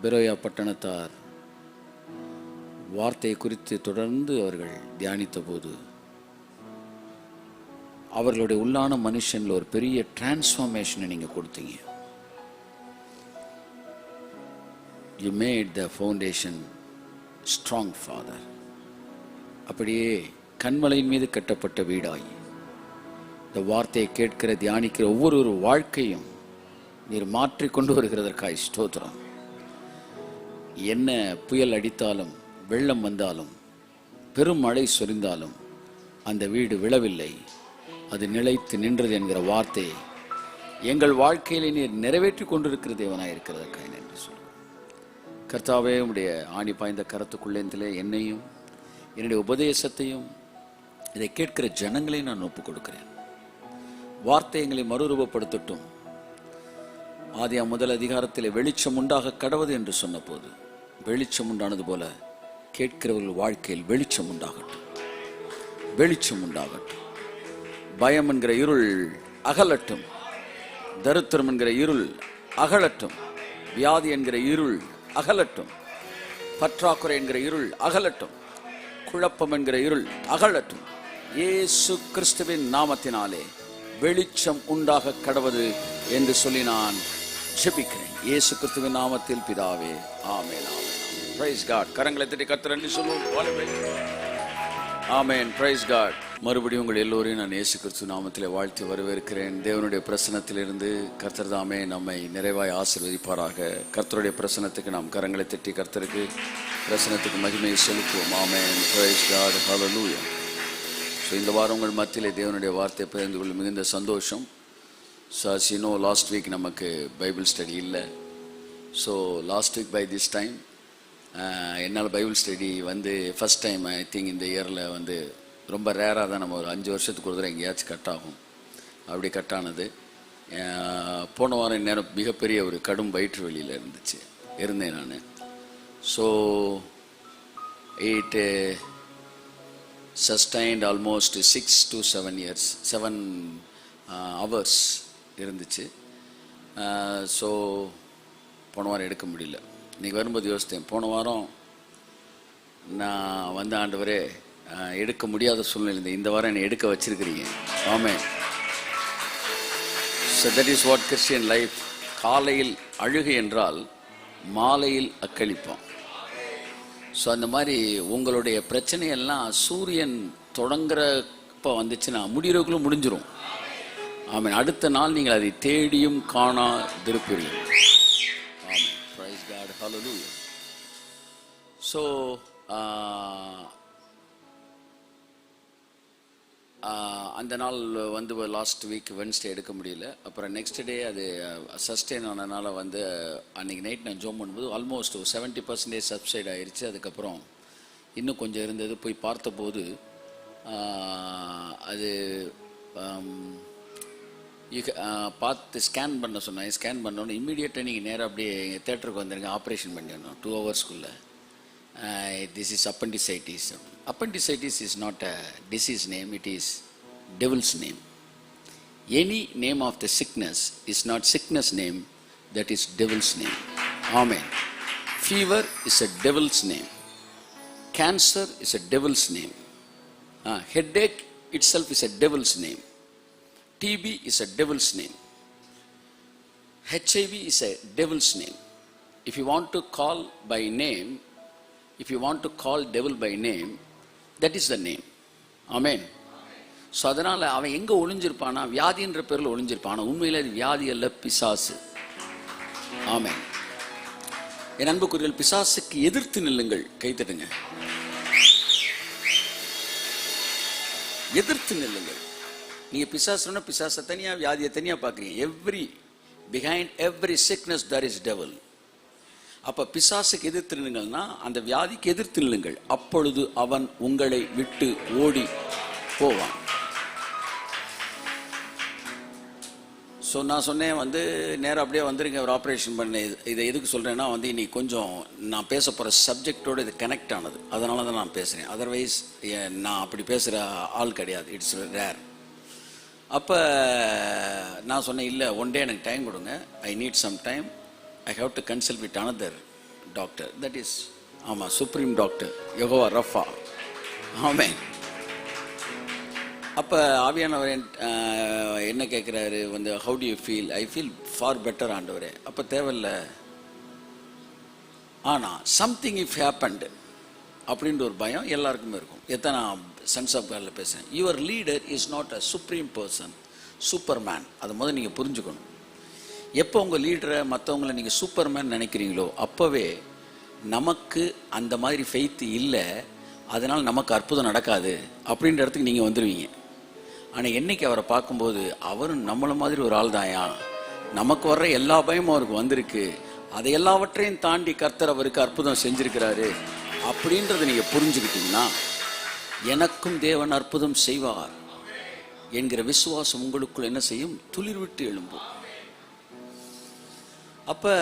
Berea பட்டணத்தார் வார்த்தையை குறித்து தொடர்ந்து அவர்கள் தியானித்த போது அவர்களுடைய உள்ளான மனுஷன்ல ஒரு பெரிய டிரான்ஸ்ஃபார்மேஷனை நீங்க கொடுத்தீங்க. You made the foundation strong, Father. அப்படியே கண்மலையின் மீது கட்டப்பட்ட வீடாய் இந்த வார்த்தையை கேட்கிற தியானிக்கிற ஒவ்வொரு வாழ்க்கையும் நீர் மாற்றி கொண்டு வருகிறதற்காய் ஸ்தோத்திரம். என்ன புயல் அடித்தாலும், வெள்ளம் வந்தாலும், பெரும் மழை சொரிந்தாலும் அந்த வீடு விழவில்லை, அது நிலைத்து நின்றது என்கிற வார்த்தையை எங்கள் வாழ்க்கையிலே நீர் நிறைவேற்றி கொண்டிருக்கிற தேவனாய் இருக்கிறதற்காக நன்றி சொல்லுங்கள். கர்த்தாவே, உடைய ஆணி பாய்ந்த கரத்துக்குள்ளேந்திலே என்னையும் என்னுடைய உபதேசத்தையும் இதை கேட்கிற ஜனங்களையும் நான் ஒப்புக் கொடுக்கிறேன். வார்த்தை எங்களை மறுரூபப்படுத்தட்டும். ஆதியாம் முதல் அதிகாரத்தில் வெளிச்சம் உண்டாக கடவது என்று சொன்ன போது வெளிச்சம் உண்டானது போல கேட்கிறவர்கள் வாழ்க்கையில் வெளிச்சம் உண்டாகட்டும், வெளிச்சம் உண்டாகட்டும். பயம் என்கிற இருள் அகலட்டும், தரித்திரம் என்கிற இருள் அகலட்டும், வியாதி என்கிற இருள் அகலட்டும், பற்றாக்குறை என்கிற இருள் அகலட்டும், குழப்பம் என்கிற இருள் அகலட்டும். இயேசு கிறிஸ்துவின் நாமத்தினாலே வெளிச்சம் உண்டாக கடவது என்று சொல்லி நான் ஜெபிக்கிறேன். இயேசு கிறிஸ்துவின் நாமத்தில் பிதாவே, ஆமென். Praise God. கரங்களை தட்டி கர்த்தரை நன்றி சொல்லுவோம். ஆமென். Praise God. மறுபடியும் உங்கள் எல்லோரையும் நான் இயேசு கிறிஸ்து நாமத்திலே வாழ்த்தி வரவேற்கிறேன். தேவனுடைய பிரசன்னத்திலிருந்து கர்த்தர் தாமே நம்மை நிறைவாய் ஆசீர்வதிப்பாராக. கர்த்தருடைய பிரசன்னத்துக்கு நாம் கரங்களை தட்டி கர்த்தருக்கு பிரசன்னத்துக்கு மகிமையை செலுத்துவோம். ஆமென். Praise God. ஹல்லேலூயா. ஸோ இந்த வாரம் உங்கள் மத்தியிலே தேவனுடைய வார்த்தையை பகிர்ந்து கொள்ள மிகுந்த சந்தோஷம். So as you know, last week நமக்கு பைபிள் ஸ்டடி இல்லை. So last week by this time என்னால் Bible study first time I think இந்த இயரில் ரொம்ப ரேராக தான் நம்ம ஒரு 5 வருஷத்துக்கு ஒரு தடவை எங்கேயாச்சும் கட் ஆகும். அப்படி கட் ஆனது. போன வாரம் நேரம் மிகப்பெரிய ஒரு கடும் வயிற்று வலியில் இருந்தேன் நான். So it sustained almost 6 to 7 hours இருந்துச்சு. ஸோ போன வாரம் எடுக்க முடியல. இன்றைக்கி வரும்போது யோசித்தேன், போன வாரம் நான் ஆண்டவரே எடுக்க முடியாத சூழ்நிலை இந்த வாரம் என்னை எடுக்க வச்சிருக்கிறீங்க. ஆமென். So that is what Christian life. காலையில் அழுகை என்றால் மாலையில் அக்களிப்போம். ஸோ அந்த மாதிரி உங்களுடைய பிரச்சனையெல்லாம் சூரியன் தொடங்குறப்ப வந்துச்சுன்னா முடிகிறவங்களும் முடிஞ்சிடும். ஆமென். அடுத்த நாள் நீங்கள் அதை தேடியும் காணாதிருப்பீர்கள். ஆமென். Praise God. ஹல்லேலூயா. ஸோ அந்த நாள் லாஸ்ட் வீக் வென்ஸ்டே எடுக்க முடியல. அப்புறம் நெக்ஸ்ட் டே அது சஸ்டெயின் ஆனதுனால அன்றைக்கி நைட் நான் ஜோம் பண்ணும்போது ஆல்மோஸ்ட் 70% சப்சைட் ஆயிடுச்சு. அதுக்கப்புறம் இன்னும் கொஞ்சம் இருந்தது. போய் பார்த்தபோது அது பார்த்து ஸ்கேன் பண்ண சொன்னேன். ஸ்கேன் பண்ணோன்னு இம்மீடியட்டாக நீங்கள் நேராக அப்படியே எங்கள் தேட்டருக்கு வந்துடுங்க, ஆப்ரேஷன் பண்ணிடணும் 2 hours. This is appendicitis. Appendicitis is not a disease name, it is devil's name. Any name of the sickness is not sickness name, that is devil's name. Amen. Fever is a devil's name. Cancer is a devil's name. Headache itself is a devil's name. TB is a devil's name. HIV is a devil's name. If you want to call by name, if you want to call devil by name, that is the name. Amen. So அதனால் அவன் எங்கே ஒளிஞ்சிருப்பானா, வியாதின்ற பேரில் ஒளிஞ்சிருப்பானா, உண்மையில் அது வியாதி அல்ல, பிசாசு. ஆமென். என் அன்புக்குரியவர்கள், பிசாசுக்கு எதிர்த்து நில்லுங்கள். கைத்தட்டுங்க. எதிர்த்து நில்லுங்கள். நீங்கள் பிசாசுன்னா பிசாசை தனியாக, வியாதியை தனியாக பார்க்குறீங்க. behind every sickness there is devil. அப்போ பிசாசுக்கு எதிர்த்து நில்லுங்கள்னா அந்த வியாதிக்கு எதிர்த்து நில்லுங்கள். அப்பொழுது அவன் உங்களை விட்டு ஓடி போவான். ஸோ நான் சொன்னேன் நேராக அப்படியே வந்துருங்க, ஒரு ஆப்ரேஷன் பண்ணேன். இதை எதுக்கு சொல்கிறேன்னா இன்னைக்கு கொஞ்சம் நான் பேச போகிற சப்ஜெக்டோடு இது கனெக்ட் ஆனது, அதனால தான் நான் பேசுகிறேன். அதர்வைஸ் நான் அப்படி பேசுகிற ஆள் கிடையாது, இட்ஸ் ரேர். அப்போ நான் சொன்னேன், இல்லை ஒன் டே எனக்கு டைம் கொடுங்க, I need some time, I have to consult with another doctor, that is ஆமாம் supreme doctor Jehovah Rapha. Amen. அப்போ ஆவியானவர் என்ன கேட்குறாரு வந்து, how do you feel? I feel far better ஆண்டவரே. அப்போ தேவையில்ல, ஆனால் சம்திங் இஃப் ஹேப்பன்டு அப்படின்ற ஒரு பயம் எல்லாருக்குமே இருக்கும். எத்தனை சன்ஸ் ஆஃப் காடில் பேசுகிறேன். Your leader is not a supreme person, Superman. அதை முதல் நீங்கள் புரிஞ்சுக்கணும். எப்போ உங்கள் லீடரை மற்றவங்களை நீங்கள் சூப்பர்மேன் நினைக்கிறீங்களோ அப்போவே நமக்கு அந்த மாதிரி ஃபெய்த் இல்லை, அதனால் நமக்கு அற்புதம் நடக்காது அப்படின்ற இடத்துக்கு நீங்கள் வந்துடுவீங்க. ஆனால் என்னைக்கு அவரை பார்க்கும்போது அவரும் நம்மளை மாதிரி ஒரு ஆள் தாயா, நமக்கு வர்ற எல்லா பயமும் அவருக்கு வந்திருக்கு, அதை எல்லாவற்றையும் தாண்டி கர்த்தர் அவருக்கு அற்புதம் செஞ்சிருக்கிறாரு அப்படின்றத நீங்கள் புரிஞ்சுக்கிட்டீங்கன்னா எனக்கும் தேவன் அற்புதம் செய்வார் என்கிற விசுவாசம் உங்களுக்குள் என்ன செய்யும்? துளிர் விட்டு எழும்பும். அப்போ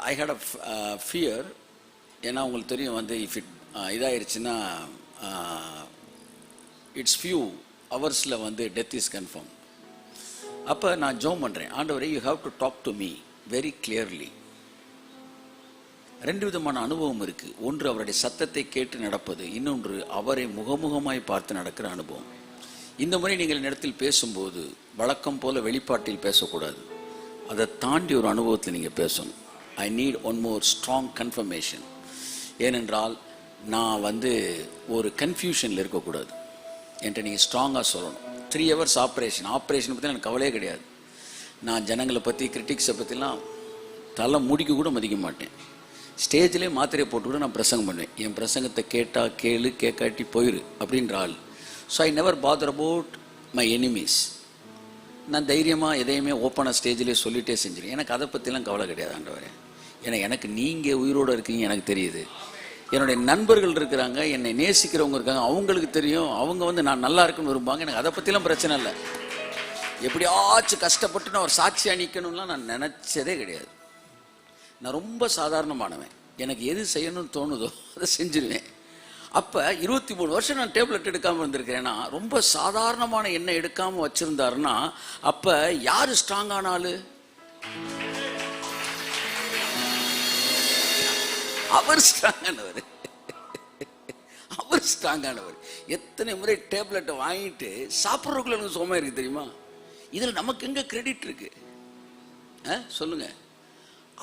ஐ ஹேட் அ ஃபியர். ஏன்னா உங்களுக்கு தெரியும் வந்து இஃப் இட் இதாகிடுச்சுன்னா இட்ஸ் ஃபியூ ஹவர்ஸில் வந்து டெத் இஸ் கன்ஃபார்ம். அப்போ நான் ஜோம் பண்ணுறேன், ஆண்டவரே you have to talk to me very clearly. ரெண்டு விதமான அனுபவம் இருக்குது. ஒன்று அவருடைய சத்தத்தை கேட்டு நடப்பது, இன்னொன்று அவரை முகமுகமாய் பார்த்து நடக்கிற அனுபவம். இந்த முறை நீங்கள் இடத்தில் பேசும்போது வழக்கம் போல வெளிப்பாட்டில் பேசக்கூடாது, அதை தாண்டி ஒரு அனுபவத்தில் நீங்கள் பேசணும். ஐ need one more strong confirmation. ஏனென்றால் நான் வந்து ஒரு கன்ஃபியூஷனில் இருக்கக்கூடாது. என்கிட்ட நீங்கள் ஸ்ட்ராங்காக சொல்லணும். 3 hours ஆப்ரேஷனை பற்றி எனக்கு கவலையே கிடையாது. நான் ஜனங்களை பற்றி கிரிட்டிக்ஸை பற்றிலாம் தலை முடிக்க கூட மதிக்க மாட்டேன். ஸ்டேஜ்லேயே மாத்திரையை போட்டு கூட நான் பிரசங்கம் பண்ணுவேன். என் பிரசங்கத்தை கேட்டால் கேளு, கேட்காட்டி போயிரு அப்படின்ற ஆள். So I never father about my enemies. நான் தைரியமாக எதையுமே ஓப்பனாக ஸ்டேஜ்லேயே சொல்லிகிட்டே செஞ்சிருவேன். எனக்கு அதை பற்றிலாம் கவலை கிடையாது ஆண்டவரே. ஏன்னா எனக்கு நீங்கள் உயிரோடு இருக்கீங்க எனக்கு தெரியுது. என்னுடைய நண்பர்கள் இருக்கிறாங்க, என்னை நேசிக்கிறவங்க இருக்காங்க, அவங்களுக்கு தெரியும், அவங்க வந்து நான் நல்லா இருக்குன்னு விரும்புவாங்க. எனக்கு அதை பற்றிலாம் பிரச்சனை இல்லை. எப்படியாச்சும் கஷ்டப்பட்டு நான் ஒரு சாட்சியாக நிற்கணும்லாம் நான் நினச்சதே கிடையாது. நான் ரொம்ப சாதாரணமானவன். எனக்கு எது செய்யணும்னு தோணுதோ அதை செஞ்சிருவேன். அப்போ 23 வருஷம் நான் டேப்லெட் எடுக்காமல் இருந்திருக்கிறேன்னா, ரொம்ப சாதாரணமான எண்ணெய் எடுக்காமல் வச்சுருந்தாருன்னா அப்போ யார் ஸ்ட்ராங்கான ஆள்? அவர் ஸ்ட்ராங்கானவர். அவர் ஸ்ட்ராங்கானவர். எத்தனை முறை டேப்லெட்டை வாங்கிட்டு சாப்பிட்றதுக்குள்ள எனக்கு சுகமாக இருக்குது தெரியுமா? இதில் நமக்கு எங்கே கிரெடிட் இருக்கு சொல்லுங்க?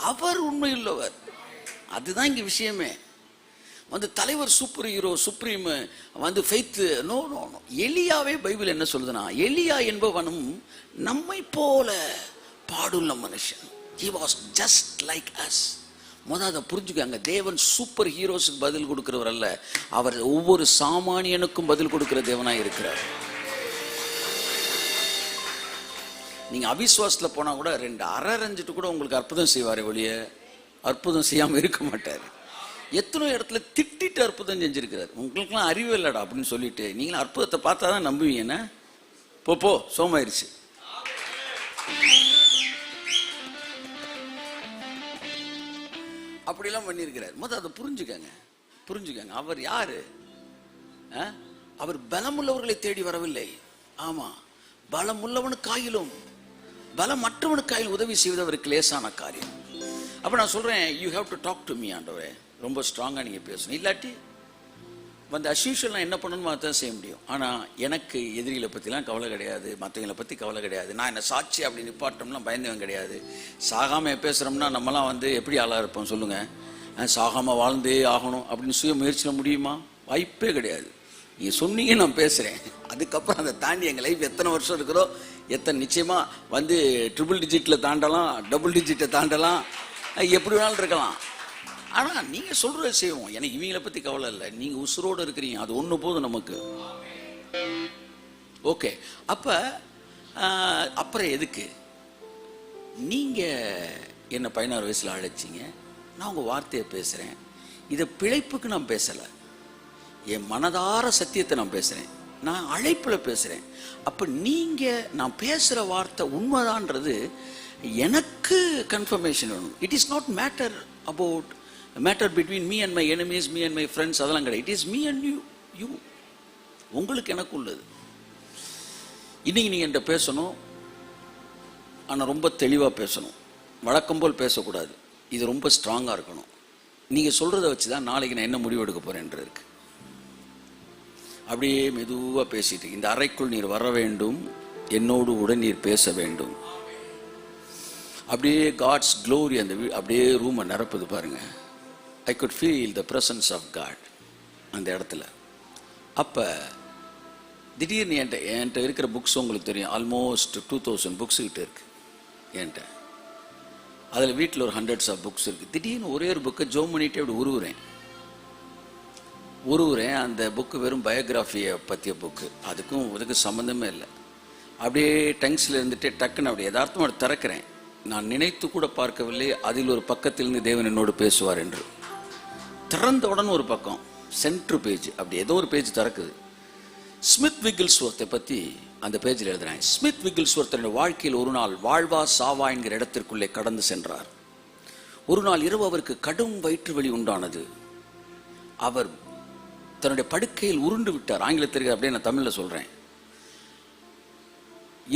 அவர் உண்மையுள்ளவர். அதுதான் இங்கே விஷயமே. வந்து தலைவர் சூப்பர் ஹீரோ சுப்ரீம் வந்து ஃபெய்த் நோ நோ நோ. எலியாவே பைபிள் என்ன சொல்லுதுன்னா, எலியா என்பவனும் நம்மை போல பாடுள்ள மனுஷன். he was just like us. முதல் அதை புரிஞ்சுக்காங்க. தேவன் சூப்பர் ஹீரோஸுக்கு பதில் கொடுக்கிறவர் அல்ல, அவர் ஒவ்வொரு சாமானியனுக்கும் பதில் கொடுக்கிற தேவனாக இருக்கிறார். நீங்கள் அவிஸ்வாசத்தில் போனால் கூட 2 அரைஞ்சிட்டு கூட உங்களுக்கு அற்புதம் செய்வார், ஒழிய அற்புதம் செய்யாமல் இருக்க மாட்டார். எத்தனை இடத்துல திட்டிட்டு அற்புதம் செஞ்சிருக்கிறார். உங்களுக்குலாம் அறிவு இல்லடா அப்படின்னு சொல்லிட்டு நீங்களும் அற்புதத்தை பார்த்தா தான் நம்புவீங்கன்னா போ சோமாயிருச்சு. அப்படிலாம் பண்ணியிருக்கிறார். முதல் அதை புரிஞ்சுக்கங்க. அவர் யாரு? அவர் பலமுள்ளவர்களை தேடி வரவில்லை. ஆமா, பலமுள்ளவனுக்காயிலும் பலமற்றவனுக்காயிலும் உதவி செய்வது அவருக்கு லேசான காரியம். அப்போ நான் சொல்றேன், you have to talk to me ஆண்டவரே. ரொம்ப ஸ்ட்ராங்காக நீங்கள் பேசணும். இல்லாட்டி வந்து அஸ்யூஷுவல் நான் என்ன பண்ணணுமோ அதான் செய்ய முடியும். ஆனால் எனக்கு எதிரிகளை பற்றிலாம் கவலை கிடையாது, மற்றவங்களை பற்றி கவலை கிடையாது. நான் என்ன சாட்சி அப்படி நிப்பாட்டோம்லாம் பயந்தவன் கிடையாது. சாகாமல் பேசுகிறோம்னா நம்மலாம் வந்து எப்படி ஆளாக இருப்போம் சொல்லுங்கள்? சாகாமல் வாழ்ந்தே ஆகணும் அப்படின்னு சுய முயற்சியில் முடியுமா? வாய்ப்பே கிடையாது. நீங்கள் சொன்னீங்க நான் பேசுகிறேன். அதுக்கப்புறம் அதை தாண்டி எங்கள் லைஃப் எத்தனை வருஷம் இருக்கிறோ, எத்தனை நிச்சயமாக வந்து ட்ரிபிள் டிஜிட்டில் தாண்டலாம், டபுள் டிஜிட்டை தாண்டலாம், எப்படி வேணாலும் இருக்கலாம். ஆனால் நீங்கள் சொல்கிறத செய்வோம். எனக்கு இவங்களை பற்றி கவலை இல்லை. நீங்கள் உசுரோடு இருக்கிறீங்க, அது ஒன்று போதும் நமக்கு. ஓகே. அப்போ அப்புறம் எதுக்கு நீங்கள் என்னை 16 வயசில் அழைச்சிங்க? நான் உங்கள் வார்த்தையை பேசுகிறேன். இதை பிழைப்புக்கு நான் பேசலை, என் மனதார சத்தியத்தை நான் பேசுகிறேன். நான் அழைப்பில் பேசுகிறேன். அப்போ நீங்கள் நான் பேசுகிற வார்த்தை உண்மைதான்றது எனக்கு கன்ஃபர்மேஷன் வேணும். It is not matter between me and my enemies, me and my friends, அதெல்லாம் கிடையாது. It is me and you. உங்களுக்கு எனக்கு உள்ளது. இன்னைக்கு நீங்கள் என்கிட்ட பேசணும், ஆனால் ரொம்ப தெளிவாக பேசணும். வழக்கம் போல் பேசக்கூடாது. இது ரொம்ப ஸ்ட்ராங்காக இருக்கணும். நீங்கள் சொல்கிறத வச்சு தான் நாளைக்கு நான் என்ன முடிவு எடுக்க போகிறேன்ற இருக்கு. அப்படியே மெதுவாக பேசிட்டு, இந்த அறைக்குள் நீர் வர வேண்டும், என்னோடு உடன் நீர் பேச வேண்டும். அப்படியே காட்ஸ் க்ளோரி அந்த அப்படியே ரூமை நிரப்புது பாருங்க. I could feel the presence of God அந்த இடத்துல. அப்போ திடீர்னு என்கிட்ட இருக்கிற புக்ஸ் உங்களுக்கு தெரியும், ஆல்மோஸ்ட் 2000 புக்ஸ் கிட்ட இருக்கு என்கிட்ட. அதில் வீட்டில் ஒரு ஹண்ட்ரட்ஸ் ஆஃப் புக்ஸ் இருக்குது. திடீர்னு ஒரே ஒரு புக்கை ஜோம் பண்ணிகிட்டே அப்படி உருவுறேன். அந்த புக்கு வெறும் பயோகிராஃபியை பற்றிய புக்கு, அதுக்கு சம்மந்தமே இல்லை. அப்படியே டங்ஸில் இருந்துட்டு டக்குன்னு அப்படி யதார்த்தமாக திறக்கிறேன். நான் நினைத்து கூட பார்க்கவில்லை அதில் ஒரு பக்கத்திலிருந்து தேவன் என்னோடு பேசுவார் என்று. திறந்த உடனே ஒரு பக்கம் சென்ட்ரு பேஜ், அப்படி ஏதோ ஒரு பேஜ் திறக்குது. ஸ்மித் விகில்ஸ்வொர்த்தை பற்றி அந்த பேஜில் எழுதுறேன். ஸ்மித் விகில்ஸ்வொர்த் வாழ்க்கையில் ஒரு நாள் வாழ்வா சாவா என்கிற இடத்திற்குள்ளே கடந்து சென்றார். ஒரு நாள் இரவு அவருக்கு கடும் வயிற்று வலி உண்டானது. அவர் தன்னுடைய படுக்கையில் உருண்டு விட்டார். ஆங்கிலத்திற்கு அப்படியே நான் தமிழில் சொல்கிறேன்.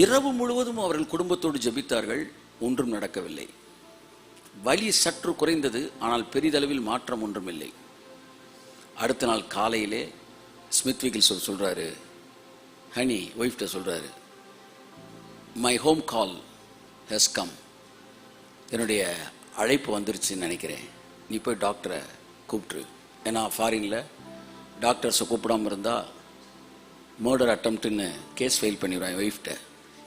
இரவு முழுவதும் அவர்கள் குடும்பத்தோடு ஜெபித்தார்கள், ஒன்றும் நடக்கவில்லை. வலி சற்று குறைந்தது, ஆனால் பெரிதளவில் மாற்றம் ஒன்றும் இல்லை. அடுத்த நாள் காலையிலே ஸ்மித் விகில்ஸ்வொர்த் சொல்கிறாரு, ஹனி ஒய்ஃப்ட்ட சொல்கிறாரு, my home call has come, என்னுடைய அழைப்பு வந்துருச்சுன்னு நினைக்கிறேன், நீ போய் டாக்டரை கூப்பிட்ரு. ஏன்னா ஃபாரினில் டாக்டர்ஸை கூப்பிடாமல் இருந்தால் மர்டர் அட்டம்ப்ட்டுன்னு கேஸ் ஃபைல் பண்ணிடுவான் என் ஒய்ஃப்ட்ட.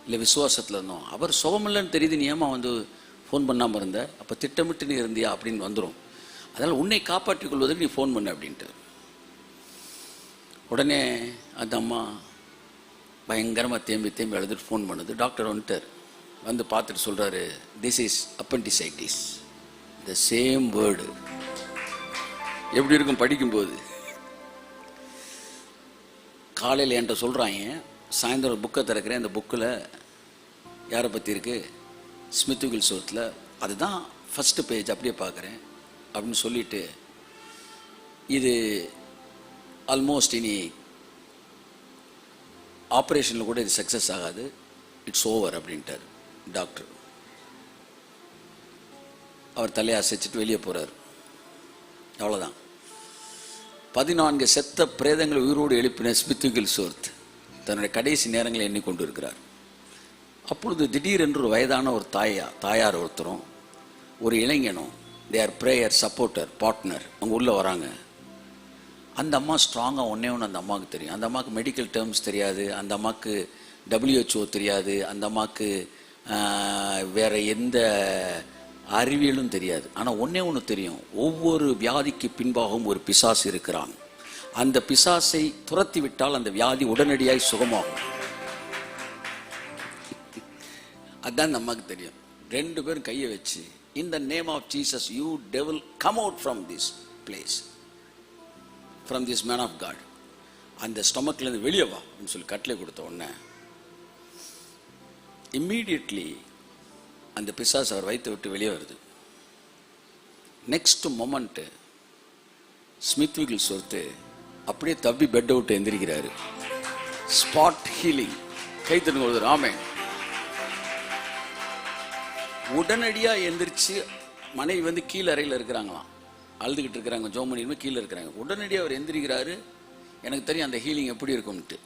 இல்லை விசுவாசத்தில் இருந்தோம், அவர் சுகமில்லைன்னு தெரியுது, நீ ஏமா வந்து ஃபோன் பண்ணாமல் இருந்த, அப்போ திட்டமிட்டு நீ இருந்தியா அப்படின்னு வந்துடும். அதனால் உன்னை காப்பாற்றிக் கொள்வதற்கு நீ ஃபோன் பண்ண அப்படின்ட்டு. உடனே அந்த அம்மா பயங்கரமாக தேம்பி எழுதிட்டு ஃபோன் பண்ணுது. டாக்டர் வந்துட்டார். வந்து பார்த்துட்டு சொல்கிறாரு, this is appendicitis. The same word எப்படி இருக்கும் படிக்கும்போது. காலையில் என்கிட்ட சொல்கிறாங்க, சாயந்தரம் புக்கை திறக்கிறேன், அந்த புக்கில் யாரை பற்றி இருக்குது, ஸ்மித் விகில்ஸ்வொர்த்தில். அதுதான் ஃபஸ்ட்டு பேஜ், அப்படியே பார்க்குறேன் அப்படின்னு சொல்லிட்டு, இது ஆல்மோஸ்ட் இனி ஆப்ரேஷனில் கூட இது சக்ஸஸ் ஆகாது, இட்ஸ் ஓவர் அப்படின்ட்டார் டாக்டர். அவர் தலையை அசைச்சிட்டு வெளியே போகிறார். அவ்வளோதான். 14 செத்த பிரேதங்களை உயிரோடு எழுப்பின ஸ்மித் விகில்ஸ்வொர்த் தன்னுடைய கடைசி நேரங்களை எண்ணிக்கொண்டு இருக்கிறார். அப்பொழுது திடீரென்று ஒரு வயதான ஒரு தாயார் ஒருத்தரும் ஒரு இளைஞனும், தேர் ப்ரேயர் சப்போர்ட்டர் பார்ட்னர், அவங்க உள்ளே வராங்க. அந்த அம்மா ஸ்ட்ராங்காக ஒன்றே அந்த அம்மாவுக்கு தெரியும். அந்த அம்மாவுக்கு மெடிக்கல் டேர்ம்ஸ் தெரியாது, அந்த அம்மாவுக்கு WHO தெரியாது, அந்த அம்மாவுக்கு வேற எந்த அறிவியலும் தெரியாது. ஆனால் ஒன்று தெரியும், ஒவ்வொரு வியாதிக்கு பின்பாகவும் ஒரு பிசாசு இருக்கிறான். அந்த பிசாசை துரத்தி விட்டால் அந்த வியாதி உடனடியாய் சுகமாகும். அதுதான் அந்த அம்மாவுக்கு தெரியும். 2 பேரும் கையை வச்சு, in the name of Jesus you devil come out from this place, from this man of God, அந்த ஸ்டொமக்லேருந்து வெளியே வா அப்படின்னு சொல்லி கட்டளை கொடுத்த உடனே இம்மீடியட்லி அந்த பிசாசு அவர் வயிற்று விட்டு வெளியே வருது. நெக்ஸ்ட் மொமெண்ட்டு ஸ்மித் விகில்ஸ்வொர்த் அப்படியே தப்பி பெட்டை விட்டு எந்திரிக்கிறாரு. Spot healing. கைத்தனுங்க ஒரு ராமே. உடனடியாக எந்திரிச்சு, மனைவி வந்து கீழே அறையில் இருக்கிறாங்களாம், அழுதுகிட்டு இருக்கிறாங்க, ஜோமனியுமே கீழே இருக்கிறாங்க. உடனடியாக அவர் எந்திரிக்கிறாரு. எனக்கு தெரியும் அந்த ஹீலிங் எப்படி இருக்கும்ட்டு.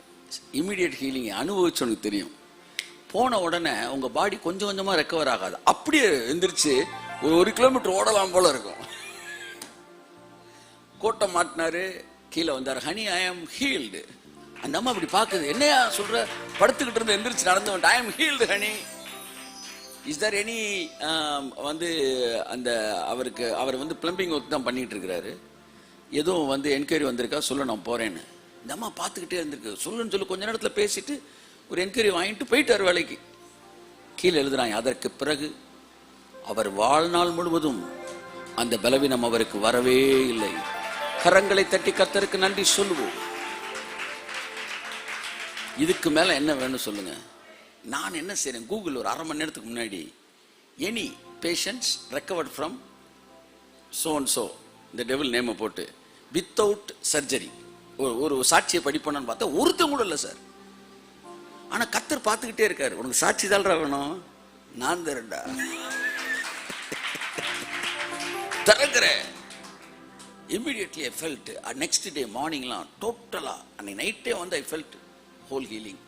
இமீடியட் ஹீலிங் அனுபவிச்சவனுக்கு தெரியும். போன உடனே உங்கள் பாடி கொஞ்சம் கொஞ்சமாக ரெக்கவர் ஆகாது, அப்படியே எந்திரிச்சு ஒரு 1 கிலோமீட்டர் ஓடலாம் போல இருக்கும். கோட்டை மாட்டினாரு, கீழே வந்தார். ஹனி ஐ ஆம் ஹீல்டு. அந்த அம்மா அப்படி பார்க்குது, என்னையா சொல்கிற, படுத்துக்கிட்டு இருந்து எந்திரிச்சு நடந்து வந்து ஐ ஆம் healed honey, is Dhar any வந்து அந்த அவர் வந்து பிளம்பிங் ஒர்க் தான் பண்ணிகிட்டு இருக்கிறாரு, எதுவும் வந்து என்கொயரி வந்திருக்கா, சொல்ல நான் போகிறேன்னு. இந்த அம்மா பார்த்துக்கிட்டே இருந்திருக்கு. சொல்லுன்னு சொல்லி கொஞ்ச நேரத்தில் பேசிட்டு ஒரு என்கொயரி வாங்கிட்டு போயிட்டார் வேலைக்கு. கீழே எழுதுறாங்க, அதற்கு பிறகு அவர் வாழ்நாள் முழுவதும் அந்த பலவீனம் அவருக்கு வரவே இல்லை. கரங்களை தட்டி கர்த்தருக்கு நன்றி சொல்லுவோம். இதுக்கு மேல என்ன வேணும் சொல்லுங்க. நான் என்ன செய்றேன், கூகுள் ஒரு 1/2 மணி நேரத்துக்கு முன்னாடி any patients recovered from so and so இந்த டெவில் நேமை போட்டு வித்தவுட் சர்ஜரி ஒரு சாட்சியை படிப்போன்னு பார்த்தா ஒருத்தன் கூட இல்லை சார். ஆனா கர்த்தர் பார்த்துக்கிட்டே இருக்காரு. உனக்கு சாட்சி தாள்றா வேணும், நான் தரேன்டா. திறக்கிறேன். Immediately I felt next day morningலாம் டோட்டலா அன்னைக்கு நைட்டே வந்து I felt whole healing.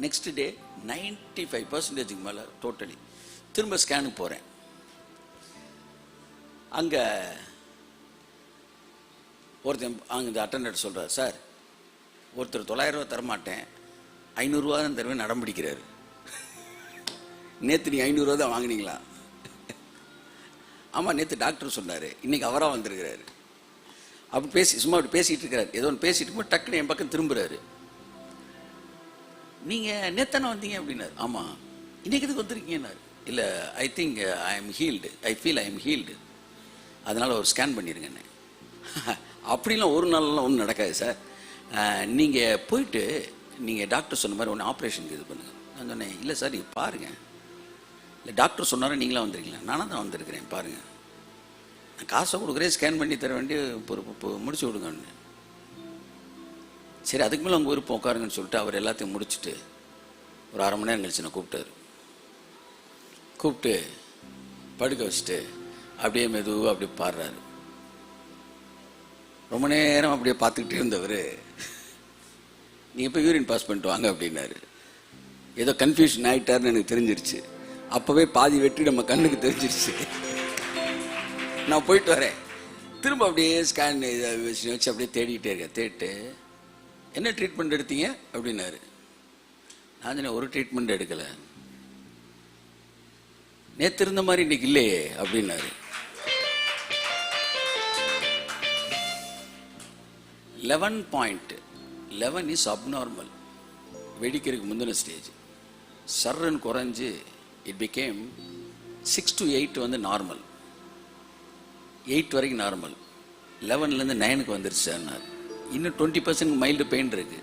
Next day 95% மேலே டோட்டலி. திரும்ப ஸ்கேனுக்கு போகிறேன். அங்கே ஒருத்தன் அங்கே இந்த அட்டண்டர் சொல்கிறார், சார் ஒருத்தர் 900 ரூபா தரமாட்டேன் 500 ரூபா தான் தருவேன் நடம் பிடிக்கிறாரு. நேற்று நீ 500 ரூபா தான் வாங்கினீங்களா? ஆமாம் நேற்று டாக்டர் சொன்னார், இன்றைக்கி அவராக வந்திருக்கிறாரு. அப்படி சும்மா அப்படி பேசிகிட்டு இருக்கிறார். ஏதோ ஒன்று பேசிட்டு இருக்கும்போது டக்குன்னு என் பக்கம் திரும்புகிறாரு. நீங்கள் நேத்தானே வந்தீங்க அப்படின்னாரு. ஆமாம். இன்றைக்கி எதுக்கு வந்திருக்கீங்கன்னாரு. இல்லை I think I am healed, I feel I am healed, அதனால் ஒரு ஸ்கேன் பண்ணிடுங்கண்ணே. அப்படிலாம் ஒரு நாள்லாம் ஒன்றும் நடக்காது சார். நீங்கள் போயிட்டு நீங்கள் டாக்டர் சொன்ன மாதிரி ஒன்று ஆப்ரேஷனுக்கு இது பண்ணுங்கள். நான் சொன்னேன், இல்லை சார் நீங்கள் பாருங்கள், இல்லை டாக்டர் சொன்னாலும் நீங்களாம் வந்துருக்கீங்களா? நானும் தான் வந்திருக்கிறேன் பாருங்கள், நான் காசை கொடுக்குறேன், ஸ்கேன் பண்ணி தர வேண்டிய பொறுப்பு முடிச்சு விடுங்கன்னு. சரி அதுக்கு மேலே உங்கள் விருப்பம் உட்காருங்கன்னு சொல்லிட்டு அவர் எல்லாத்தையும் முடிச்சுட்டு ஒரு 1/2 மணி நேரம் கழிச்சு நான் கூப்பிட்டு படுக்க வச்சுட்டு அப்படியே மெதுவாக அப்படியே பாடுறாரு. ரொம்ப நேரம் அப்படியே பார்த்துக்கிட்டே இருந்தவர், நீங்கள் இப்போ யூரின் பாஸ் பண்ணிட்டு வாங்க அப்படின்னாரு. ஏதோ கன்ஃபியூஷன் ஆகிட்டாருன்னு எனக்கு தெரிஞ்சிருச்சு. அப்போவே பாதி வெற்றி நம்ம கண்ணுக்கு தெரிஞ்சிருச்சு. நான் போயிட்டு வரேன். திரும்ப அப்படியே ஸ்கேன் வச்சு அப்படியே தேடிக்கிட்டே இருக்கேன். தேடிட்டு என்ன ட்ரீட்மெண்ட் எடுத்தீங்க அப்படின்னாரு. நான் சொன்னேன், ஒரு ட்ரீட்மெண்ட் எடுக்கலை, நேற்று இருந்த மாதிரி இன்னைக்கு இல்லையே அப்படின்னாரு. 11.11 இஸ் அப்நார்மல். வெடிக்கிறதுக்கு முந்தின ஸ்டேஜ். சர்ன்னு குறைஞ்சு இட் பிகேம் 6 to 8 வந்து நார்மல், 8 வரைக்கும் நார்மல், 11லேருந்து 9க்கு வந்துருச்சு சார். இன்னும் 20% மைல்டு பெயின் இருக்கு.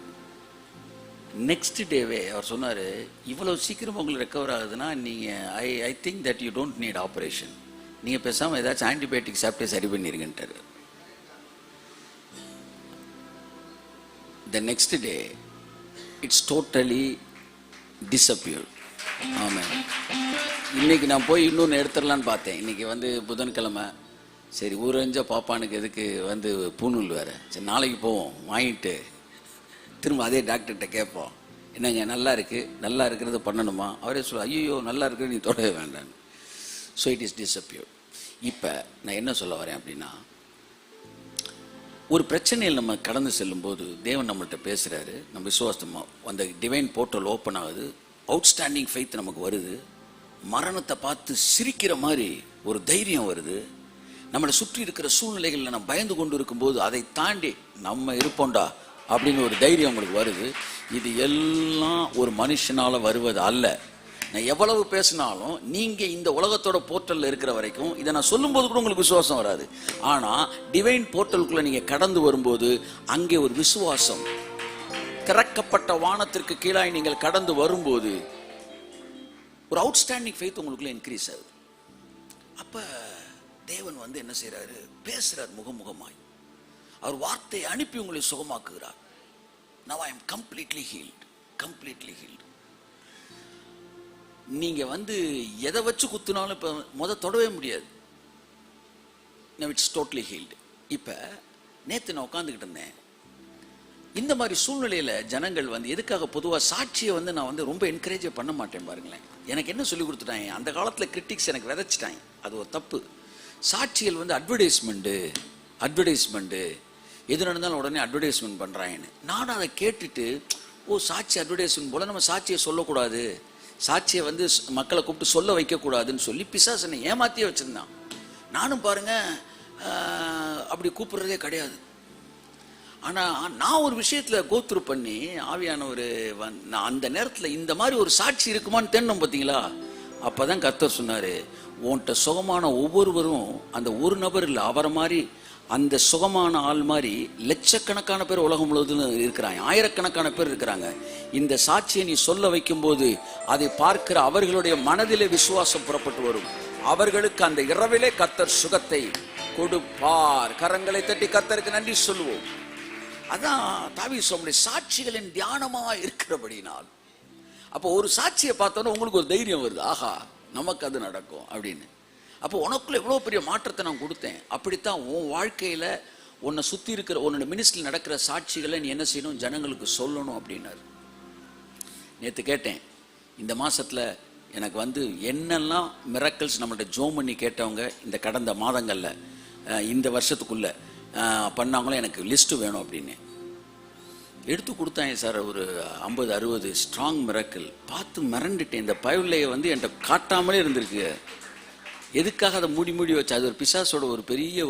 நெக்ஸ்ட் டேவே அவர் சொன்னார், இவ்வளோ சீக்கிரம் உங்களுக்கு ரெக்கவர் ஆகுதுன்னா நீங்கள் I think that you don't need operation, நீங்கள் பேசாமல் ஏதாச்சும் ஆன்டிபயோட்டிக் சாப்பிட்டே சரி பண்ணிருங்கன்ட்டார். The next day it's totally disappeared. ஆமாம். இன்னைக்கு நான் போய் இன்னொன்று எடுத்துடலான்னு பார்த்தேன். இன்னைக்கு வந்து புதன்கிழமை, சரி ஊரஞ்ச பாப்பானுக்கு எதுக்கு வந்து பூநூல் வேறு, சரி நாளைக்கு போவோம் வாங்கிட்டு திரும்ப அதே டாக்டர்கிட்ட கேட்போம், என்னங்க நல்லா இருக்குது, நல்லா இருக்கிறத பண்ணணுமா? அவரே சொல்லுவார், ஐயோ நல்லா இருக்குது நீ தொடவே வேண்டான்னு. So it is disappeared. இப்போ நான் என்ன சொல்ல வரேன் அப்படின்னா, ஒரு பிரச்சனையில் நம்ம கடந்து செல்லும்போது தேவன் நம்மள்கிட்ட பேசுகிறாரு, நம்ம விசுவாசமாக அந்த டிவைன் போர்ட்டல் ஓப்பன் ஆகுது, அவுட்ஸ்டாண்டிங் ஃபெய்த் நமக்கு வருது, மரணத்தை பார்த்து சிரிக்கிற மாதிரி ஒரு தைரியம் வருது. நம்மளை சுற்றி இருக்கிற சூழ்நிலைகளில் நம்ம பயந்து கொண்டு இருக்கும்போது அதை தாண்டி நம்ம இருப்போண்டா அப்படின்னு ஒரு தைரியம் உங்களுக்கு வருது. இது எல்லாம் ஒரு மனுஷனால் வருவது அல்ல. நான் எவ்வளவு பேசினாலும் நீங்கள் இந்த உலகத்தோட போர்ட்டலில் இருக்கிற வரைக்கும் இதை நான் சொல்லும்போது கூட உங்களுக்கு விசுவாசம் வராது. ஆனால் டிவைன் போர்ட்டலுக்குள்ளே நீங்கள் கடந்து வரும்போது அங்கே ஒரு விசுவாசம், திறக்கப்பட்ட வானத்திற்கு கீழாய் நீங்கள் கடந்து வரும்போது ஒரு அவுட்ஸ்டாண்டிங் ஃபெய்த் உங்களுக்குள்ள இன்க்ரீஸ் ஆகுது. அப்போ தேவன் வந்து என்ன செய்கிறாரு, பேசுகிறார் முகமுகமாய். அவர் வார்த்தையை அனுப்பி உங்களை சுகமாக்குகிறார். Now I am completely healed, completely healed. நீங்கள் வந்து எதை வச்சு குத்துனாலும் இப்போ தொடவே முடியாது. Now it's totally healed. இப்போ நேற்று நான் உட்காந்துக்கிட்டு இருந்தேன். இந்த மாதிரி சூழ்நிலையில் ஜனங்கள் வந்து எதுக்காக பொதுவாக சாட்சியை வந்து நான் வந்து ரொம்ப என்கரேஜ் பண்ண மாட்டேன். பாருங்களேன், எனக்கு என்ன சொல்லி கொடுத்துட்டாங்க, அந்த காலத்தில் கிரிட்டிக்ஸ் எனக்கு விதைச்சிட்டாங்க, அது ஒரு தப்பு. சாட்சிகள் வந்து அட்வர்டைஸ்மெண்ட்டு எது நடந்தாலும் உடனே அட்வர்டைஸ்மெண்ட் பண்ணுறாங்கன்னு. நானும் அதை கேட்டுட்டு, ஓ சாட்சி அட்வர்டைஸ்மெண்ட் போல் நம்ம சாட்சியை சொல்லக்கூடாது, சாட்சியை வந்து மக்களை கூப்பிட்டு சொல்ல வைக்கக்கூடாதுன்னு சொல்லி பிசாசனை ஏமாற்றியே வச்சுருந்தான். நானும் பாருங்கள் அப்படி கூப்பிட்றதே கிடையாது. ஆனால் நான் ஒரு விஷயத்தில் கோத்ரூ பண்ணி ஆவியானவர் நான் அந்த நேரத்தில் இந்த மாதிரி ஒரு சாட்சி இருக்குமான்னு தேடணும் பார்த்தீங்களா. அப்போ தான் கர்த்தர் சொன்னார், உன்கிட்ட சுகமான ஒவ்வொருவரும் அந்த ஒரு நபர் இல்லை, அவரை மாதிரி அந்த சுகமான ஆள் மாதிரி லட்சக்கணக்கான பேர் உலகம் முழுவதும் இருக்கிறாங்க, ஆயிரக்கணக்கான பேர் இருக்கிறாங்க. இந்த சாட்சியை நீ சொல்ல வைக்கும்போது அதை பார்க்கிற அவர்களுடைய மனதிலே விசுவாசம் புறப்பட்டு வரும். அவர்களுக்கு அந்த இரவிலே கர்த்தர் சுகத்தை கொடுப்பார். கரங்களை தட்டி கர்த்தருக்கு நன்றி சொல்லுவோம். அதான் தாவீது சொல்லுடைய சாட்சிகளின் தியானமா இருக்கிறபடினால். அப்போ ஒரு சாட்சியை பார்த்தோன்னா உங்களுக்கு ஒரு தைரியம் வருது, ஆஹா நமக்கு அது நடக்கும் அப்படின்னு. அப்போ உனக்குள்ள எவ்வளோ பெரிய மாற்றத்தை நான் கொடுத்தேன். அப்படித்தான் உன் வாழ்க்கையில் உன்னை சுற்றி இருக்கிற உன்னோட மினிஸ்ட்ரியில் நடக்கிற சாட்சிகளை நீ என்ன செய்யணும், ஜனங்களுக்கு சொல்லணும் அப்படின்னாரு. நேற்று கேட்டேன், இந்த மாதத்தில் எனக்கு வந்து என்னெல்லாம் மிராக்கிள்ஸ் நம்மள்ட்ட ஜோம் பண்ணி கேட்டவங்க இந்த கடந்த மாதங்களில் இந்த வருஷத்துக்குள்ளே பண்ணாங்களோ எனக்கு லிஸ்ட்டு வேணும் அப்படின்னு எடுத்து கொடுத்தாங்க சார். ஒரு 50-60 ஸ்ட்ராங் மிராக்கிள் பார்த்து மிரண்டுட்டேன். இந்த பைபிளையை வந்து என்கிட்ட காட்டாமலே இருந்திருக்கு. எதுக்காக அதை மூடி வச்சு, அது ஒரு பிசாசோட ஒரு பெரிய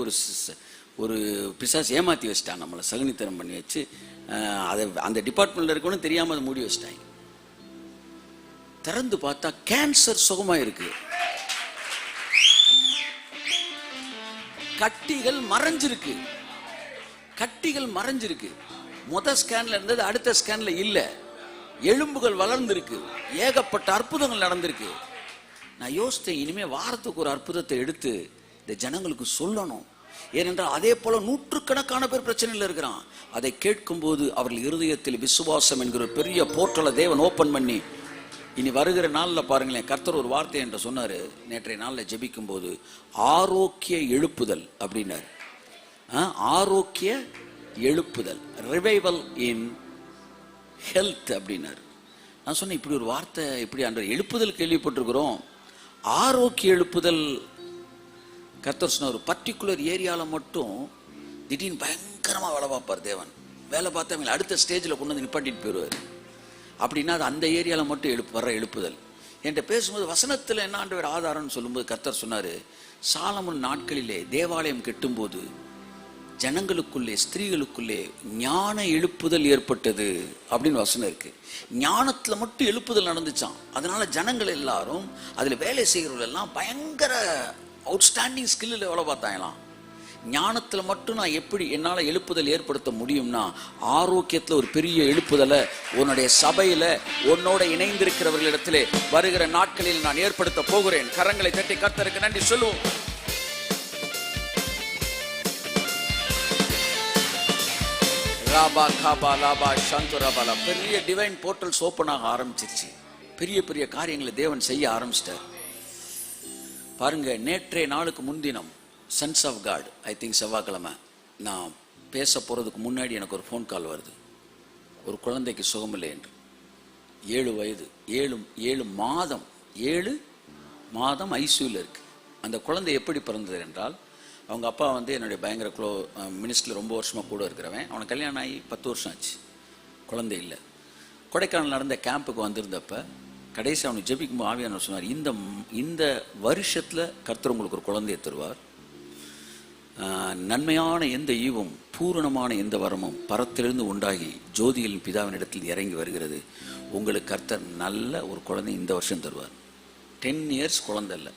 ஒரு பிசாஸ் ஏமாற்றி வச்சிட்டான் நம்மளை, சகுனித்தனம் பண்ணி வச்சு அதை அந்த டிபார்ட்மெண்ட்டில் இருக்கணும்னு தெரியாமல் அதை மூடி வச்சிட்டாங்க. திறந்து பார்த்தா கேன்சர் சுகமாக இருக்கு, கட்டிகள் மறைஞ்சிருக்கு. முதல் ஸ்கேன்ல இருந்தது அடுத்த ஸ்கேன்ல இல்ல, எலும்புகள் வளர்ந்திருக்கு, ஏகப்பட்ட அற்புதங்கள் நடந்திருக்கு. நான் யோசித்தேன், இனிமே வாரத்துக்கு ஒரு அற்புதத்தை எடுத்து இந்த ஜனங்களுக்கு சொல்லணும். ஏனென்றால் அதே போல நூற்றுக்கணக்கான பேர் பிரச்சனையில் இருக்கிறான். அதை கேட்கும் போது அவர்கள் இருதயத்தில் விசுவாசம் என்கிற பெரிய போர்ட்டலை தேவன் ஓப்பன் பண்ணி, இனி வருகிற நாளில் பாருங்களேன், கர்த்தர் ஒரு வார்த்தை என்று சொன்னார். நேற்றைய நாளில் ஜெபிக்கும் போது ஆரோக்கிய எழுப்புதல் அப்படின்னாரு. ஆரோக்கிய எழுப்புதல், ரிவைவல் இன் ஹெல்த் அப்படின்னாரு. நான் சொன்னேன், இப்படி ஒரு வார்த்தை இப்படி அந்த எழுப்புதல் கேள்விப்பட்டிருக்கிறோம், ஆரோக்கிய எழுப்புதல். கர்த்தர் சொன்ன ஒரு பர்டிகுலர் ஏரியாவில் மட்டும் திடீர்னு பயங்கரமாக வேலை பார்ப்பார் தேவன். வேலை பார்த்தவங்க அடுத்த ஸ்டேஜில் கொண்டு வந்து நிப்பாட்டிட்டு போயிடுவார். அப்படின்னா அது அந்த ஏரியாவில் மட்டும் வர்ற எழுப்புதல். என்கிட்ட பேசும்போது வசனத்தில் என்ன ஆண்டவர் ஆதாரம்னு சொல்லும்போது கர்த்தர் சொன்னார், சாலமோன் நாட்களிலே தேவாலயம் கெட்டும்போது ஜனங்களுக்குள்ளே ஸ்திரீகளுக்குள்ளே ஞான எழுப்புதல் ஏற்பட்டது அப்படின்னு வசனம் இருக்கு. ஞானத்தில் மட்டும் எழுப்புதல் நடந்துச்சான். அதனால ஜனங்கள் எல்லாரும் அதில் வேலை செய்கிறவர்கள் எல்லாம் பயங்கர அவுட்ஸ்டாண்டிங் ஸ்கில்லில் வேலை பார்த்தாங்களாம். ஞானத்தில் மட்டும் நான் எப்படி என்னால் எழுப்புதல் ஏற்படுத்த முடியும்னா, ஆரோக்கியத்தில் ஒரு பெரிய எழுப்புதலை உன்னுடைய சபையில் உன்னோட இணைந்திருக்கிறவர்களிடத்திலே வருகிற நாட்களில் நான் ஏற்படுத்த போகிறேன். கரங்களை தட்டி கர்த்தருக்கு நன்றி சொல்லுவோம். ராபா காபா லாபா சாந்தோராபாலா, பெரிய டிவைன் போர்ட்டல்ஸ் ஓப்பன் ஆக ஆரம்பிச்சிருச்சு. பெரிய பெரிய காரியங்களை தேவன் செய்ய ஆரம்பிச்சிட்டார். பாருங்க, நேற்றைய நாளுக்கு முன்தினம் sons of God, I think செவ்வாய்க்கிழமை, நான் பேச போகிறதுக்கு முன்னாடி எனக்கு ஒரு ஃபோன் கால் வருது. ஒரு குழந்தைக்கு சுகமில்லை என்று. 7 வயது, 7 மாதம் ஐசியூவில் இருக்குது. அந்த குழந்தை எப்படி பிறந்தது என்றால், அவங்க அப்பா வந்து என்னுடைய பயங்கர மினிஸ்டரில் ரொம்ப வருஷமாக கூட இருக்கிறவன். அவனுக்கு கல்யாணம் ஆகி 10 வருஷம் ஆச்சு, குழந்தை இல்லை. கொடைக்கானல் நடந்த கேம்புக்கு வந்திருந்தப்ப கடைசி அவனுக்கு ஜெபிக்கும்போது ஆவியானவர் சொன்னார், இந்த வருஷத்தில் கர்த்தர் உங்களுக்கு ஒரு குழந்தையை தருவார். நன்மையான எந்த ஈவும் பூரணமான எந்த வரமும் பரத்திலிருந்து உண்டாகி ஜோதிகளின் பிதாவின் இடத்தில் இறங்கி வருகிறது. உங்களுக்கு கர்த்தர் நல்ல ஒரு குழந்தை இந்த வருஷம் தருவார். 10 இயர்ஸ் குழந்தை இல்லை.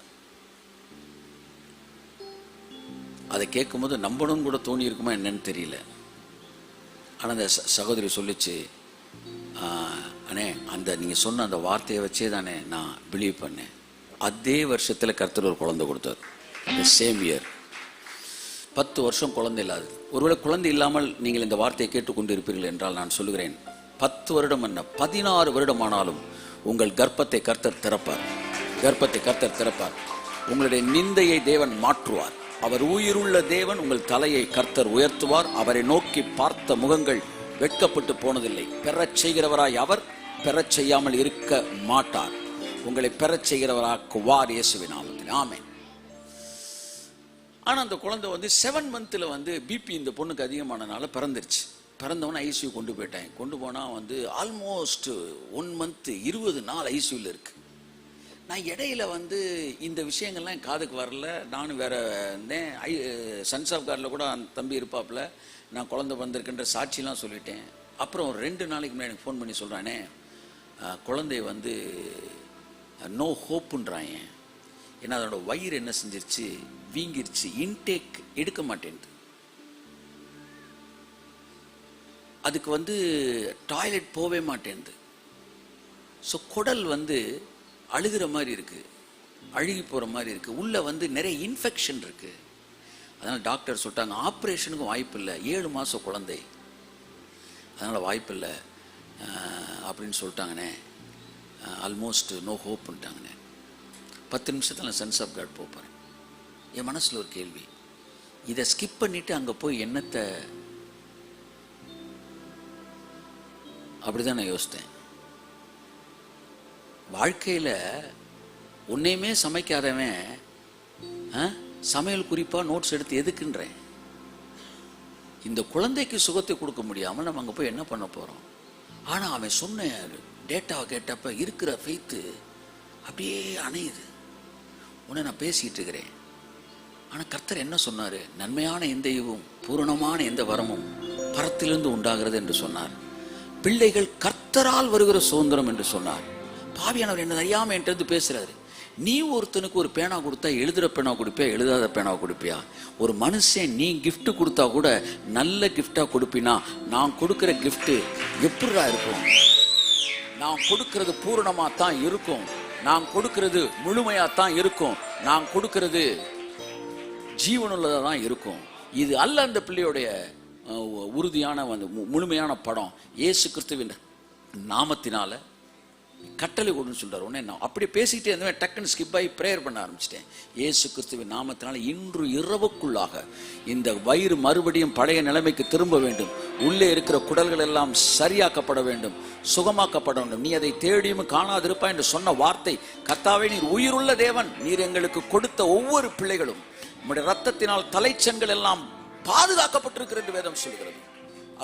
அதை கேட்கும்போது நம்பணும்னு கூட தோணி இருக்குமா என்னன்னு தெரியல. ஆனால் அந்த சகோதரி சொல்லிச்சு, அண்ணே அந்த நீங்கள் சொன்ன அந்த வார்த்தையை வச்சே தானே நான் பிலீவ் பண்ணேன். அதே வருஷத்தில் கர்த்தர் ஒரு குழந்தை கொடுத்தார். அந்த சேம் இயர். 10 வருஷம் குழந்தை இல்லாது. ஒருவேளை குழந்தை இல்லாமல் நீங்கள் இந்த வார்த்தையை கேட்டுக்கொண்டு இருப்பீர்கள் என்றால் நான் சொல்லுகிறேன், 10 வருடம் என்ன 16 வருடம் ஆனாலும் உங்கள் கர்ப்பத்தை கர்த்தர் திறப்பார். உங்களுடைய நிந்தையை தேவன் மாற்றுவார். அவர் உயிருள்ள தேவன். உங்கள் தலையை கர்த்தர் உயர்த்துவார். அவரை நோக்கி பார்த்த முகங்கள் வெட்கப்பட்டு போனதில்லை. பெறச் செய்கிறவராய் அவர் பெறச் செய்யாமல் இருக்க மாட்டார். உங்களை பெறச் செய்கிறவராக்குவார் இயேசுவின் நாமத்தில். ஆமென். ஆனால் அந்த குழந்தை வந்து 7 மந்த்தில் வந்து பிபி இந்த பொண்ணுக்கு அதிகமானனால பிறந்துருச்சு. பிறந்தவன ஐசியூ கொண்டு போயிட்டாங்க. கொண்டு போனால் வந்து ஆல்மோஸ்ட் 1 மந்த் 20 நாள் ஐசியூவில் இருக்கு. நான் இடையில வந்து இந்த விஷயங்கள்லாம் என் காதுக்கு வரல. நானும் வேற இருந்தேன். சன்ஸ் ஆஃப் கார்டில் கூட அந்த தம்பி இருப்பாப்புல, நான் குழந்தை வந்திருக்குன்ற சாட்சிலாம் சொல்லிட்டேன். அப்புறம் 2 நாளைக்கு முன்னாடி எனக்கு ஃபோன் பண்ணி சொல்கிறானே, குழந்தை வந்து நோ ஹோப்புன்றாங்க. ஏன்னா அதோட வயிறு என்ன செஞ்சிருச்சு, வீங்கிருச்சு, இன்டேக் எடுக்க மாட்டேன்து. அதுக்கு வந்து டாய்லெட் போவே மாட்டேன்து. ஸோ குடல் வந்து அழுகிற மாதிரி இருக்கு, அழுகி போகிற மாதிரி இருக்கு, உள்ள வந்து நிறைய இன்ஃபெக்ஷன் இருக்கு. அதனால் டாக்டர் சொல்லிட்டாங்க ஆப்ரேஷனுக்கும் வாய்ப்பு இல்லை, 7 மாதம் குழந்தை, அதனால் வாய்ப்பு இல்லை அப்படின்னு சொல்லிட்டாங்கண்ணே. Almost no ஹோப்புன்ட்டாங்கண்ணே. 10 நிமிஷத்தில் நான் சன்ஸ் ஆஃப் காட் போகிறேன். என் மனசில் ஒரு கேள்வி, இதை ஸ்கிப் பண்ணிட்டு அங்கே போய் என்னத்தை, அப்படிதான் நான் யோசித்தேன். வாழ்க்கையில் ஒன்றையுமே சமைக்காதவன் சமையல் குறிப்பாக நோட்ஸ் எடுத்து எதுக்குன்றேன். இந்த குழந்தைக்கு சுகத்தை கொடுக்க முடியாமல் நம்ம அங்கே போய் என்ன பண்ண போகிறோம்? ஆனால் அவன் சொன்ன டேட்டாவை கேட்டப்ப இருக்கிற ஃபெய்த்து அப்படியே அணையுது. உன்னை நான் பேசிகிட்டு இருக்கிறேன், ஆனால் கர்த்தர் என்ன சொன்னார்? நன்மையான எந்த ஈவும் பூரணமான எந்த வரமும் பரத்திலிருந்து உண்டாகிறது என்று சொன்னார். பிள்ளைகள் கர்த்தரால் வருகிற சுதந்திரம் என்று சொன்னார். பாவியானவர் என்ன அறியாமல் என்கிட்ட பேசுகிறாரு. நீ ஒருத்தனுக்கு ஒரு பேனா கொடுத்தா எழுதுகிற பேனா கொடுப்பியா, எழுதாத பேனா கொடுப்பியா? ஒரு மனுஷன் நீ கிஃப்ட் கொடுத்தா கூட நல்ல கிஃப்டாக கொடுப்பினா, நான் கொடுக்குற கிஃப்ட்டு எப்படிடா இருக்கும்? நான் கொடுக்கறது பூரணமாக தான் இருக்கும், நான் கொடுக்கறது முழுமையாக தான் இருக்கும், நான் கொடுக்கறது ஜீவனுள்ளதாக தான் இருக்கும். இது அல்ல அந்த பிள்ளையோடைய உறுதியான முழுமையான படம். இயேசு கிறிஸ்துவின் நாமத்தினால கட்டளை கொடுன்னு சொல்றாரு. உடனே நான் அப்படி பேசிக்கிட்டே இருந்தேன், டக்குன்னு ஸ்கிப் ஆகி ப்ரேயர் பண்ண ஆரம்பிச்சிட்டேன். இயேசு கிறிஸ்துவின் நாமத்தினால இன்று இரவுக்குள்ளாக இந்த வயிறு மறுபடியும் பழைய நிலைமைக்கு திரும்ப வேண்டும். உள்ளே இருக்கிற குடல்கள் எல்லாம் சரியாக்கப்பட வேண்டும், சுகமாக்கப்பட வேண்டும். நீ அதை தேடியும் காணாதிருப்பாய் என்று சொன்ன வார்த்தை, கர்த்தாவே நீர் உயிருள்ள தேவன், நீர் எங்களுக்கு கொடுத்த ஒவ்வொரு பிள்ளைகளும் உம்முடைய ரத்தத்தினால் தலைச்சங்கள் எல்லாம் பாதுகாக்கப்பட்டிருக்கிறது என்று வேதம் சொல்கிறது.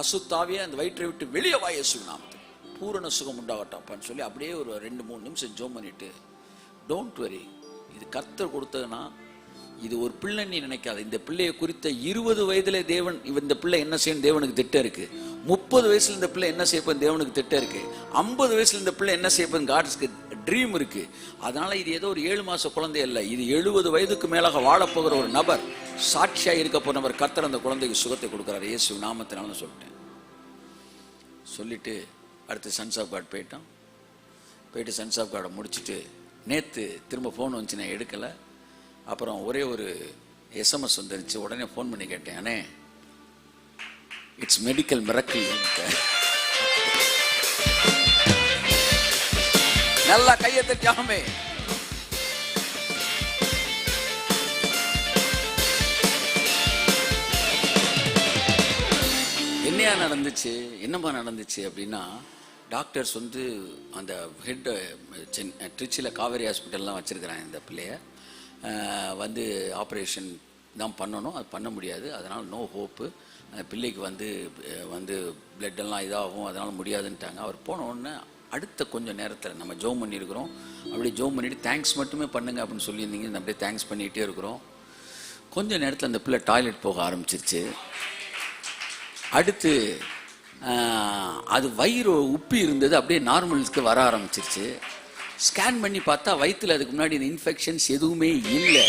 அசுத்தாவியே அந்த வயிற்றை விட்டு வெளியே வா, இயேசுவின் நாமத்தில் பூரண சுகம் உண்டாகட்டாப்பான்னு சொல்லி அப்படியே ஒரு 2-3 நிமிஷம் ஜோம் பண்ணிட்டு, டோன்ட் வரி, இது கர்த்தர் கொடுத்ததுன்னா இது ஒரு பிள்ளை நீ நினைக்காத. இந்த பிள்ளையை குறித்த 20 வயதுல தேவன் இந்த பிள்ளை என்ன செய்யணும் தேவனுக்கு திட்டம் இருக்கு. 30 வயசுல இந்த பிள்ளை என்ன செய்யப்போம் தேவனுக்கு திட்டம் இருக்கு. 50 வயசுல இந்த பிள்ளை என்ன செய்யப்போம் காட்ஸ்க்கு ட்ரீம் இருக்கு. அதனால இது ஏதோ ஒரு 7 மாச குழந்தை அல்ல, இது 70 வயதுக்கு மேலாக வாழப்போகிற ஒரு நபர், சாட்சியா இருக்க போற நபர். கர்த்தர் அந்த குழந்தைக்கு சுகத்தை கொடுக்கிறார் இயேசு நாமத்தினால சொல்லிட்டேன். சொல்லிட்டு அடுத்து சன்ஸ் ஆஃப் காட் போயிட்டு சன்ஸ் ஆஃப் கார்டை முடிச்சுட்டு, நேற்று திரும்ப ஃபோன் வந்துச்சு, நான் எடுக்கலை. அப்புறம் ஒரே ஒரு எஸ்எம்எஸ் வந்துருச்சு. உடனே ஃபோன் பண்ணி கேட்டேன், அண்ணே இட்ஸ் மெடிக்கல் மிரக்கிள். நல்லா கையை தட்டியாமே. என்னையா நடந்துச்சு, என்னம்மா நடந்துச்சு அப்படின்னா, டாக்டர்ஸ் வந்து அந்த ஹெட் திருச்சியில் காவேரி ஹாஸ்பிட்டல்லாம் வச்சுருக்கிறாங்க. இந்த பிள்ளைய வந்து ஆப்ரேஷன் தான் பண்ணணும், அது பண்ண முடியாது, அதனால் நோ ஹோப்பு. அந்த பிள்ளைக்கு வந்து பிளட்டெல்லாம் இதாகும், அதனால் முடியாதுன்ட்டாங்க. அவர் போன உடனே அடுத்த கொஞ்சம் நேரத்தில் நம்ம ஜோம் பண்ணியிருக்கிறோம். அப்படியே ஜோம் பண்ணிவிட்டு தேங்க்ஸ் மட்டுமே பண்ணுங்க அப்படின்னு சொல்லியிருந்தீங்க. அப்படியே தேங்க்ஸ் பண்ணிகிட்டே இருக்கிறோம். கொஞ்சம் நேரத்தில் அந்த பிள்ளை டாய்லெட் போக ஆரம்பிச்சிருச்சு. அடுத்து அது வயிறு உப்பி இருந்தது, அப்படியே நார்மல்ஸ்க்கு வர ஆரம்பிச்சிருச்சு. ஸ்கேன் பண்ணி பார்த்தா வயிற்றுல அதுக்கு முன்னாடி இந்த இன்ஃபெக்ஷன்ஸ் எதுவுமே இல்லை.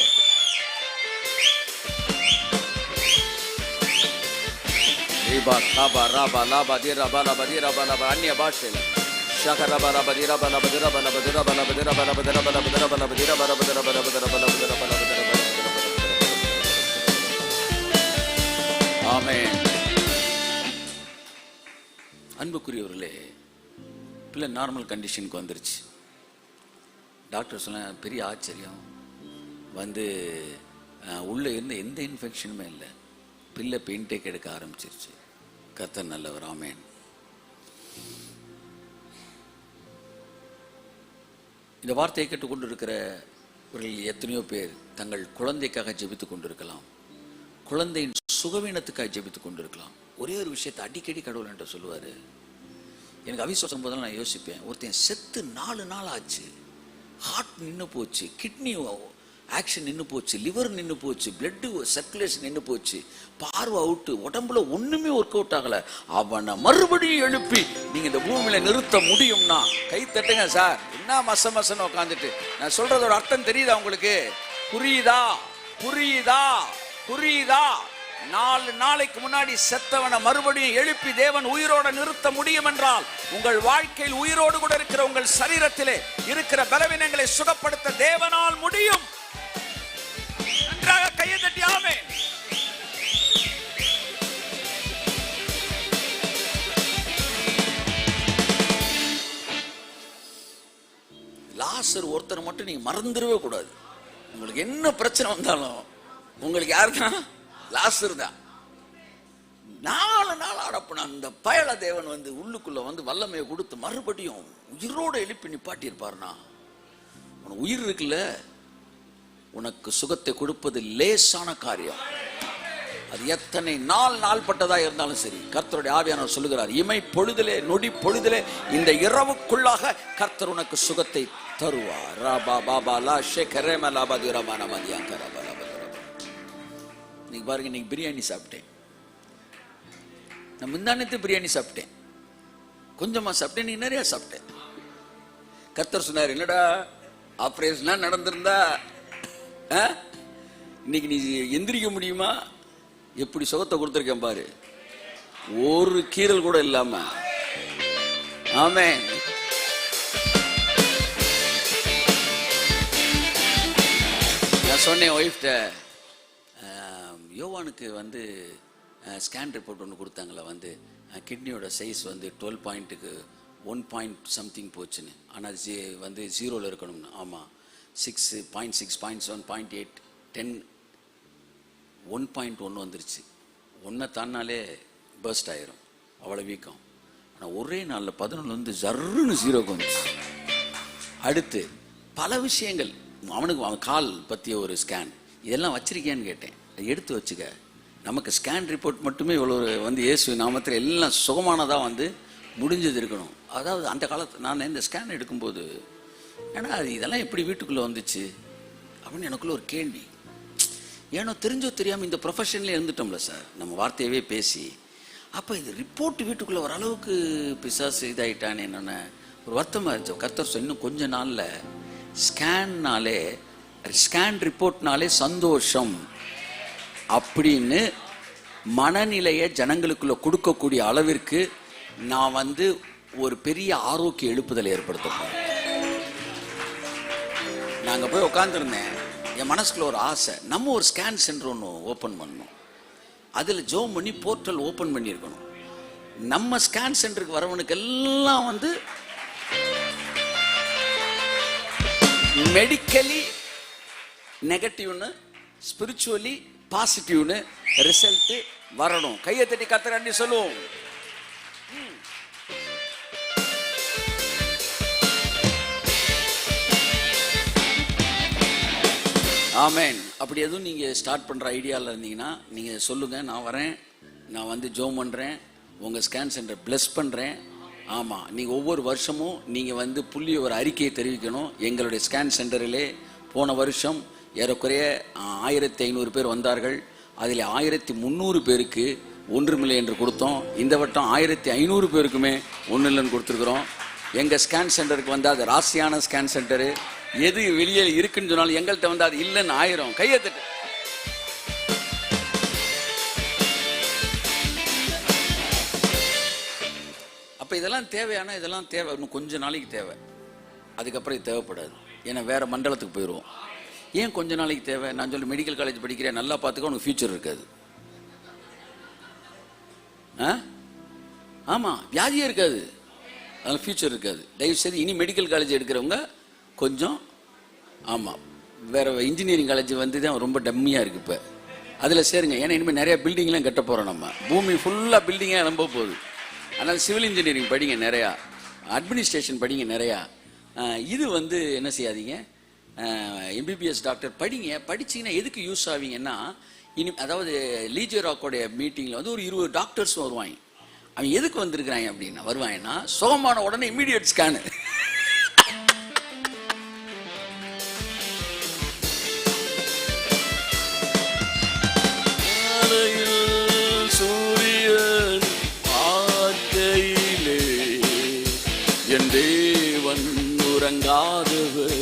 அந்நிய பாஷையில் ஆமென். அன்புக்குரியவர்களே, பிள்ளை நார்மல் கண்டிஷனுக்கு வந்துருச்சு. டாக்டர் சொன்ன பெரிய ஆச்சரியம், உள்ளே இருந்த எந்த இன்ஃபெக்ஷனுமே இல்லை. பிள்ளை இப்போ இன்டேக் எடுக்க ஆரம்பிச்சிருச்சு. கர்த்தர் நல்லவர். ஆமென். இந்த வார்த்தையை கேட்டுக்கொண்டு இருக்கிறவர்கள் எத்தனையோ பேர் தங்கள் குழந்தைக்காக ஜெபித்து கொண்டிருக்கலாம், குழந்தையின் சுகவீனத்துக்காக ஜெபித்து கொண்டிருக்கலாம். ஒரே ஒரு விஷயத்தை அடிக்கடி கடவுள் என்கிட்ட சொல்லுவார். எனக்கு அவிசுவாசம் போதெல்லாம் நான் யோசிப்பேன், ஒருத்தன் செத்து 4 நாள் ஆச்சு, ஹார்ட் நின்று போச்சு, கிட்னி ஆக்ஷன் நின்று போச்சு, லிவர் நின்று போச்சு, பிளட்டு சர்க்குலேஷன் நின்று போச்சு, பார்வை அவுட்டு, உடம்புல ஒன்றுமே ஒர்க் அவுட் ஆகலை. அவனை மறுபடியும் எழுப்பி நீங்கள் இந்த பூமியில் நிறுத்த முடியும்னா கை தட்டுங்க சார். என்ன மசன்னு உட்காந்துட்டு நான் சொல்றதோட அர்த்தம் தெரியுதா உங்களுக்கு? புரியுதா? 4 நாளைக்கு முன்னாடி செத்தவனை மறுபடியும் எழுப்பி தேவன் உயிரோட நிறுத்த முடியும் என்றால், உங்கள் வாழ்க்கையில் உயிரோடு கூட இருக்கிற உங்கள் சரீரத்திலே இருக்கிற பலவீனங்களை சுகப்படுத்த தேவனால் முடியும். நன்றாக கையை தட்டி ஆமென். லாசர் ஒருத்தர் மட்டும் நீங்க மறந்துடவே கூடாது. உங்களுக்கு என்ன பிரச்சனை வந்தாலும் உங்களுக்கு யாரு தான்? லாசர் தான். 4 நாள் அடப்புன அந்த பயல தேவன் வந்து உள்ளுக்குள்ள வந்து வல்லமையை கொடுத்து மறுபடியும் உயிரோட எழுப்பி நிப்பாட்டி இருப்பாருனா, உனக்கு உயிர் இருக்குல்ல, உனக்கு சுகத்தை கொடுப்பது லேசான காரியம். அது எத்தனை நாள் பட்டதா இருந்தாலும் சரி, கர்த்தருடைய ஆவியானவர் சொல்லுகிறார், இமை பொழுதிலே நொடி பொழுதிலே இந்த இரவுக்குள்ளாக கர்த்தர் உனக்கு சுகத்தை தருவார். நீங்க பாருங்க, இன்னைக்கு பிரியாணி சாப்பிட்டேன். நான் முந்தானத்து பிரியாணி சாப்பிட்டேன், கொஞ்சமா சாப்பிட்டேன், நீ நிறைய சாப்பிட்டேன். கர்த்தர் சொன்னார், என்னடா ஆபரேஷனா நடந்திருந்தா இன்னைக்கு நீ எந்திரிக்க முடியுமா? எப்படி சுகத்தை கொடுத்திருக்கேன் பாரு, ஒரு கீறல் கூட இல்லாம. ஆமென். நான் சொன்னேன் ஒய்ஃப்ட, யோவானுக்கு வந்து ஸ்கேன் ரிப்போர்ட் ஒன்று கொடுத்தாங்களா, வந்து கிட்னியோட சைஸ் வந்து 12 பாயிண்ட்டுக்கு 1 பாயிண்ட் சம்திங் போச்சுன்னு. ஆனால் வந்து 0ல் இருக்கணும்னு. ஆமாம், 6.6, 0.7, 0.8, 10, 1.1 வந்துருச்சு. 1 தான்னாலே பர்ஸ்ட் ஆயிரும், அவ்வளோ வீக்கம். ஆனால் ஒரே நாளில் 11 வந்து ஜர்ன்னு 0க்கு வந்துச்சு. அடுத்து பல விஷயங்கள், அவனுக்கு அவன் கால் பற்றிய ஒரு ஸ்கேன், இதெல்லாம் வச்சிருக்கேன்னு கேட்டேன். எடுத்து வச்சுக்க, நமக்கு ஸ்கேன் ரிப்போர்ட் மட்டுமே இவ்வளோ வந்து இயேசு நாமத்தில் எல்லாம் சுகமானதாக வந்து முடிஞ்சது இருக்கணும். அதாவது அந்த காலத்தில் நான் இந்த ஸ்கேன் எடுக்கும்போது, ஏன்னா அது இதெல்லாம் எப்படி வீட்டுக்குள்ளே வந்துச்சு அப்படின்னு எனக்குள்ள ஒரு கேள்வி. ஏன்னோ தெரிஞ்சோ தெரியாமல் இந்த ப்ரொஃபஷனில் இருந்துட்டோம்ல சார், நம்ம வார்த்தையவே பேசி. அப்போ இது ரிப்போர்ட் வீட்டுக்குள்ளே ஓரளவுக்கு பிசாசு இதாகிட்டான்னு என்னென்ன ஒரு வருத்தமாக இருந்துச்சு. கர்த்தர் இன்னும் கொஞ்ச நாளில் ஸ்கேன் ரிப்போர்ட்னாலே சந்தோஷம் அப்படின்னு மனநிலையை ஜனங்களுக்குள்ள கொடுக்கக்கூடிய அளவிற்கு நான் வந்து ஒரு பெரிய ஆரோக்கிய எழுப்புதலை ஏற்படுத்தப்பேன். நாங்கள் போய் உட்காந்துருந்தேன், என் மனசுக்குள்ள ஒரு ஆசை, நம்ம ஒரு ஸ்கேன் சென்டர் ஒன்று ஓப்பன் பண்ணணும், அதில் ஜோம் பண்ணி போர்ட்டல் ஓப்பன் பண்ணியிருக்கணும். நம்ம ஸ்கேன் சென்டருக்கு வரவனுக்கு எல்லாம் வந்து மெடிக்கலி நெகட்டிவ்னு, ஸ்பிரிச்சுவலி பாசிட்டிவ்னு ரிசல்ட் வரணும். கையை தட்டி கத்தராண்டி சொல்லுவோம். ஆமென். அப்படி எதுவும் நீங்கள் ஸ்டார்ட் பண்ணுற ஐடியாவில் இருந்தீங்கன்னா நீங்கள் சொல்லுங்கள், நான் வரேன், நான் வந்து ஜோம் பண்ணுறேன், உங்கள் ஸ்கேன் சென்டர் பிளஸ் பண்ணுறேன். ஆமாம், நீங்கள் ஒவ்வொரு வருஷமும் நீங்கள் வந்து புள்ளி ஒரு அறிக்கையை தெரிவிக்கணும். எங்களுடைய ஸ்கேன் சென்டரிலே போன வருஷம் ஏறக்குறைய 1500 பேர் வந்தார்கள். அதில் 1300 பேருக்கு 1 மில்லியன் என்று கொடுத்தோம். இந்த வட்டம் 1500 பேருக்குமே 1 மில்லியன் கொடுத்துருக்குறோம். எங்கள் ஸ்கேன் சென்டருக்கு வந்து அது ராசியான ஸ்கேன் சென்டரு. எது வெளியே இருக்குன்னு சொன்னாலும் எங்கள்கிட்ட வந்து அது இல்லைன்னு 1000 கையெழுத்து. அப்போ இதெல்லாம் தேவையான, இதெல்லாம் தேவை, இன்னும் கொஞ்ச நாளைக்கு தேவை, அதுக்கப்புறம் இது தேவைப்படாது. ஏன்னா வேற மண்டலத்துக்கு போயிடுவோம். ஏன் கொஞ்ச நாளைக்கு தேவை? நான் சொல்லி மெடிக்கல் காலேஜ் படிக்கிறேன், நல்லா பார்த்துக்க, உனக்கு ஃபியூச்சர் இருக்காது. ஆமாம், வியாதியே இருக்காது, அதனால ஃபியூச்சர் இருக்காது. தயவுசெய்து இனி மெடிக்கல் காலேஜ் எடுக்கிறவங்க கொஞ்சம், ஆமாம், வேற இன்ஜினியரிங் காலேஜ் வந்து தான் ரொம்ப டம்மியாக இருக்குது இப்போ, அதில் சேருங்க. ஏன்னா இனிமேல் நிறையா பில்டிங்லாம் கட்ட போகிறோம், நம்ம பூமி ஃபுல்லாக பில்டிங்காக நம்ப போகுது. அதனால் சிவில் இன்ஜினியரிங் படிங்க நிறையா, அட்மினிஸ்ட்ரேஷன் படிங்க நிறையா. இது வந்து என்ன செய்யாதீங்க, எம்பிபிஎஸ் டாக்டர் படிங்க. படிச்சிங்கன்னா எதுக்கு யூஸ் ஆவீங்கன்னா, இனி அதாவது லீஜர் ராக்கோடைய மீட்டிங்கில் வந்து ஒரு 20 டாக்டர்ஸ் வருவாங்க. அவன் எதுக்கு வந்திருக்கிறாங்க அப்படின்னா, வருவாங்கன்னா சுகமான உடனே இம்மீடியட் ஸ்கேனு. சூரியன் பார்க்கையிலே என் தேவன் உறங்காதவர்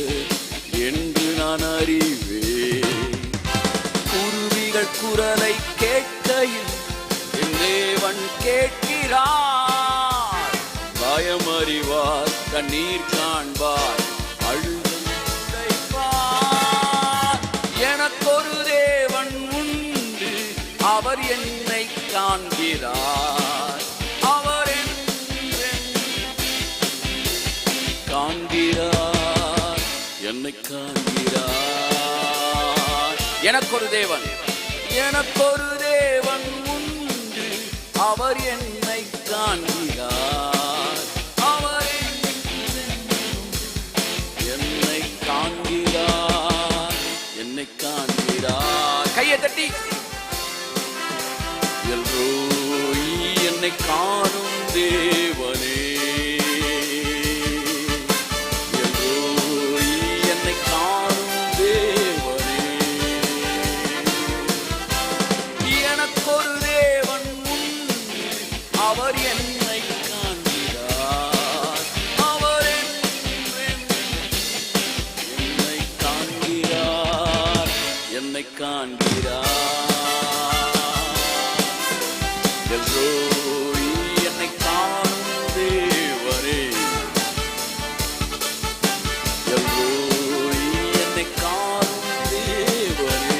என்று நான் அறிவேன். குருவிகள் குரலை கேட்கையில் என் தேவன் கேட்கிறார். பயம் அறிவார், கண்ணீர் காண்பார், அழுதைப்பார். எனக்கொரு தேவன் உண்டு, அவர் என்னை காண்கிறார். அவர் காண்கிறார், என்னை காண்கிறார். எனக்கொரு தேவன் எனக்கொரு தேவன் உண்டு, அவர் என்னை காண்கிறார். அவர் என்னை காண்கிறார், என்னை காண்கிறார். கையை தட்டி எல்ரோய் என்னை காணும் தேவனே, எல்ரோய் என்னை காணும் தேவனே. எனக்கொரு தேவன் உண்டு, அவர் என்னை காண்கிறார். அவர் என்னை காண்கிறார், என்னை காண்கிறார். எல்ரோய் என்னை காணும் தேவனே, எல்ரோய் என்னை காணும் தேவனே.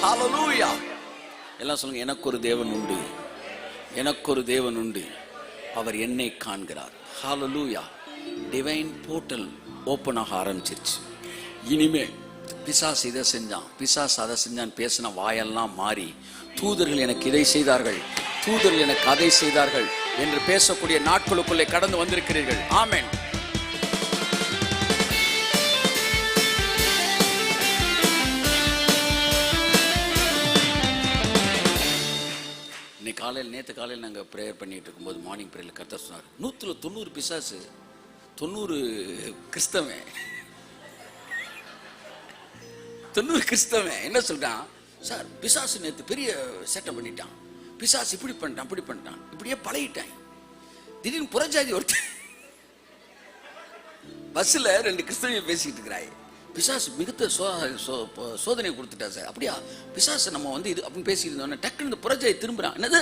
ஹல்லேலூயா. எல்லாம் சொல்லுங்க, எனக்கு ஒரு தேவன் உண்டு, எனக்கு ஒரு தேவன் உண்டு, அவர் என்னை காண்கிறார். ஹல்லேலூயா. டிவைன் போர்ட்டல் ஓப்பன் ஆக ஆரம்பிச்சிருச்சு. இனிமே பிசாசு இதை செஞ்சான், பிசாசு அதை செஞ்சான் பேசின வாயெல்லாம் மாறி, தூதர்கள் எனக்கு இதை செய்தார்கள், தூதர்கள் எனக்கு அதை செய்தார்கள் என்று பேசக்கூடிய நாட்களுக்குள்ளே கடந்து வந்திருக்கிறீர்கள். ஆமென். நேற்று காலையில் நாங்கள் ப்ரேயர் பண்ணிட்டு இருக்கும்போது மார்னிங் ப்ரேயரில் கர்த்தர் சொன்னார், 190 பிசாசு 90 கிறிஸ்தவன் 90 கிறிஸ்தவன் என்ன சொல்றான், சார் பிசாசு நேற்று பெரிய செட்டப் பண்ணிட்டான், பிசாசு இப்படி பண்ணிட்டான் அப்படி பண்ணிட்டான், இப்படியே பழகிட்டான். திடீர்னு புறஜாதி ஒருத்தர் பஸ்ஸில் 2 கிறிஸ்தவங்க பேசிக்கிட்டு இருக்கிறாய், பிசாசு மிகுத்த சோதனை கொடுத்துட்டா சார். அப்படியா பிசாசு நம்ம வந்து இது அப்படின்னு பேசிட்டு இருந்தோன்னே டக்குன்னு இந்த புறஜாதி திரும்புறான். என்னது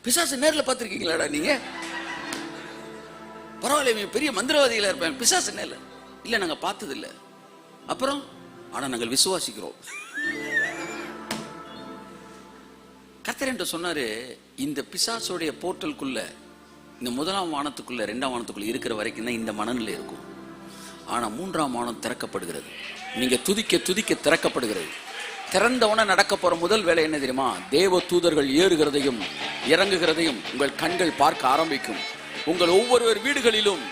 பிசாசு நேரில் பார்த்துருக்கீங்களாடா நீங்க? பரவாயில்ல, பெரிய மந்திரவாதிகளா இருப்பேன், பிசாசு நேரில் இல்லை நாங்கள் பார்த்தது இல்லை. அப்புறம் ஆனால் நாங்கள் விசுவாசிக்கிறோம். கர்த்தர் என்று சொன்னாரு, இந்த பிசாசுடைய போர்ட்டலுக்குள்ள, இந்த 1ஆம் வானத்துக்குள்ள 2ஆம் வானத்துக்குள்ள இருக்கிற வரைக்கும் தான் இந்த மனநிலை இருக்கும். ஆனா 3ஆம் வானம் திறக்கப்படுகிறது. நீங்க துதிக்க துதிக்க திறக்கப்படுகிறது. திறந்தவன நடக்க போற முதல் வேலை என்ன தெரியுமா? தேவ தூதர்கள் ஏறுகிறதையும் இறங்குகிறதையும் உங்கள் கண்கள் பார்க்க ஆரம்பிக்கும். உங்கள் ஒவ்வொருவர் வீடுகளிலும்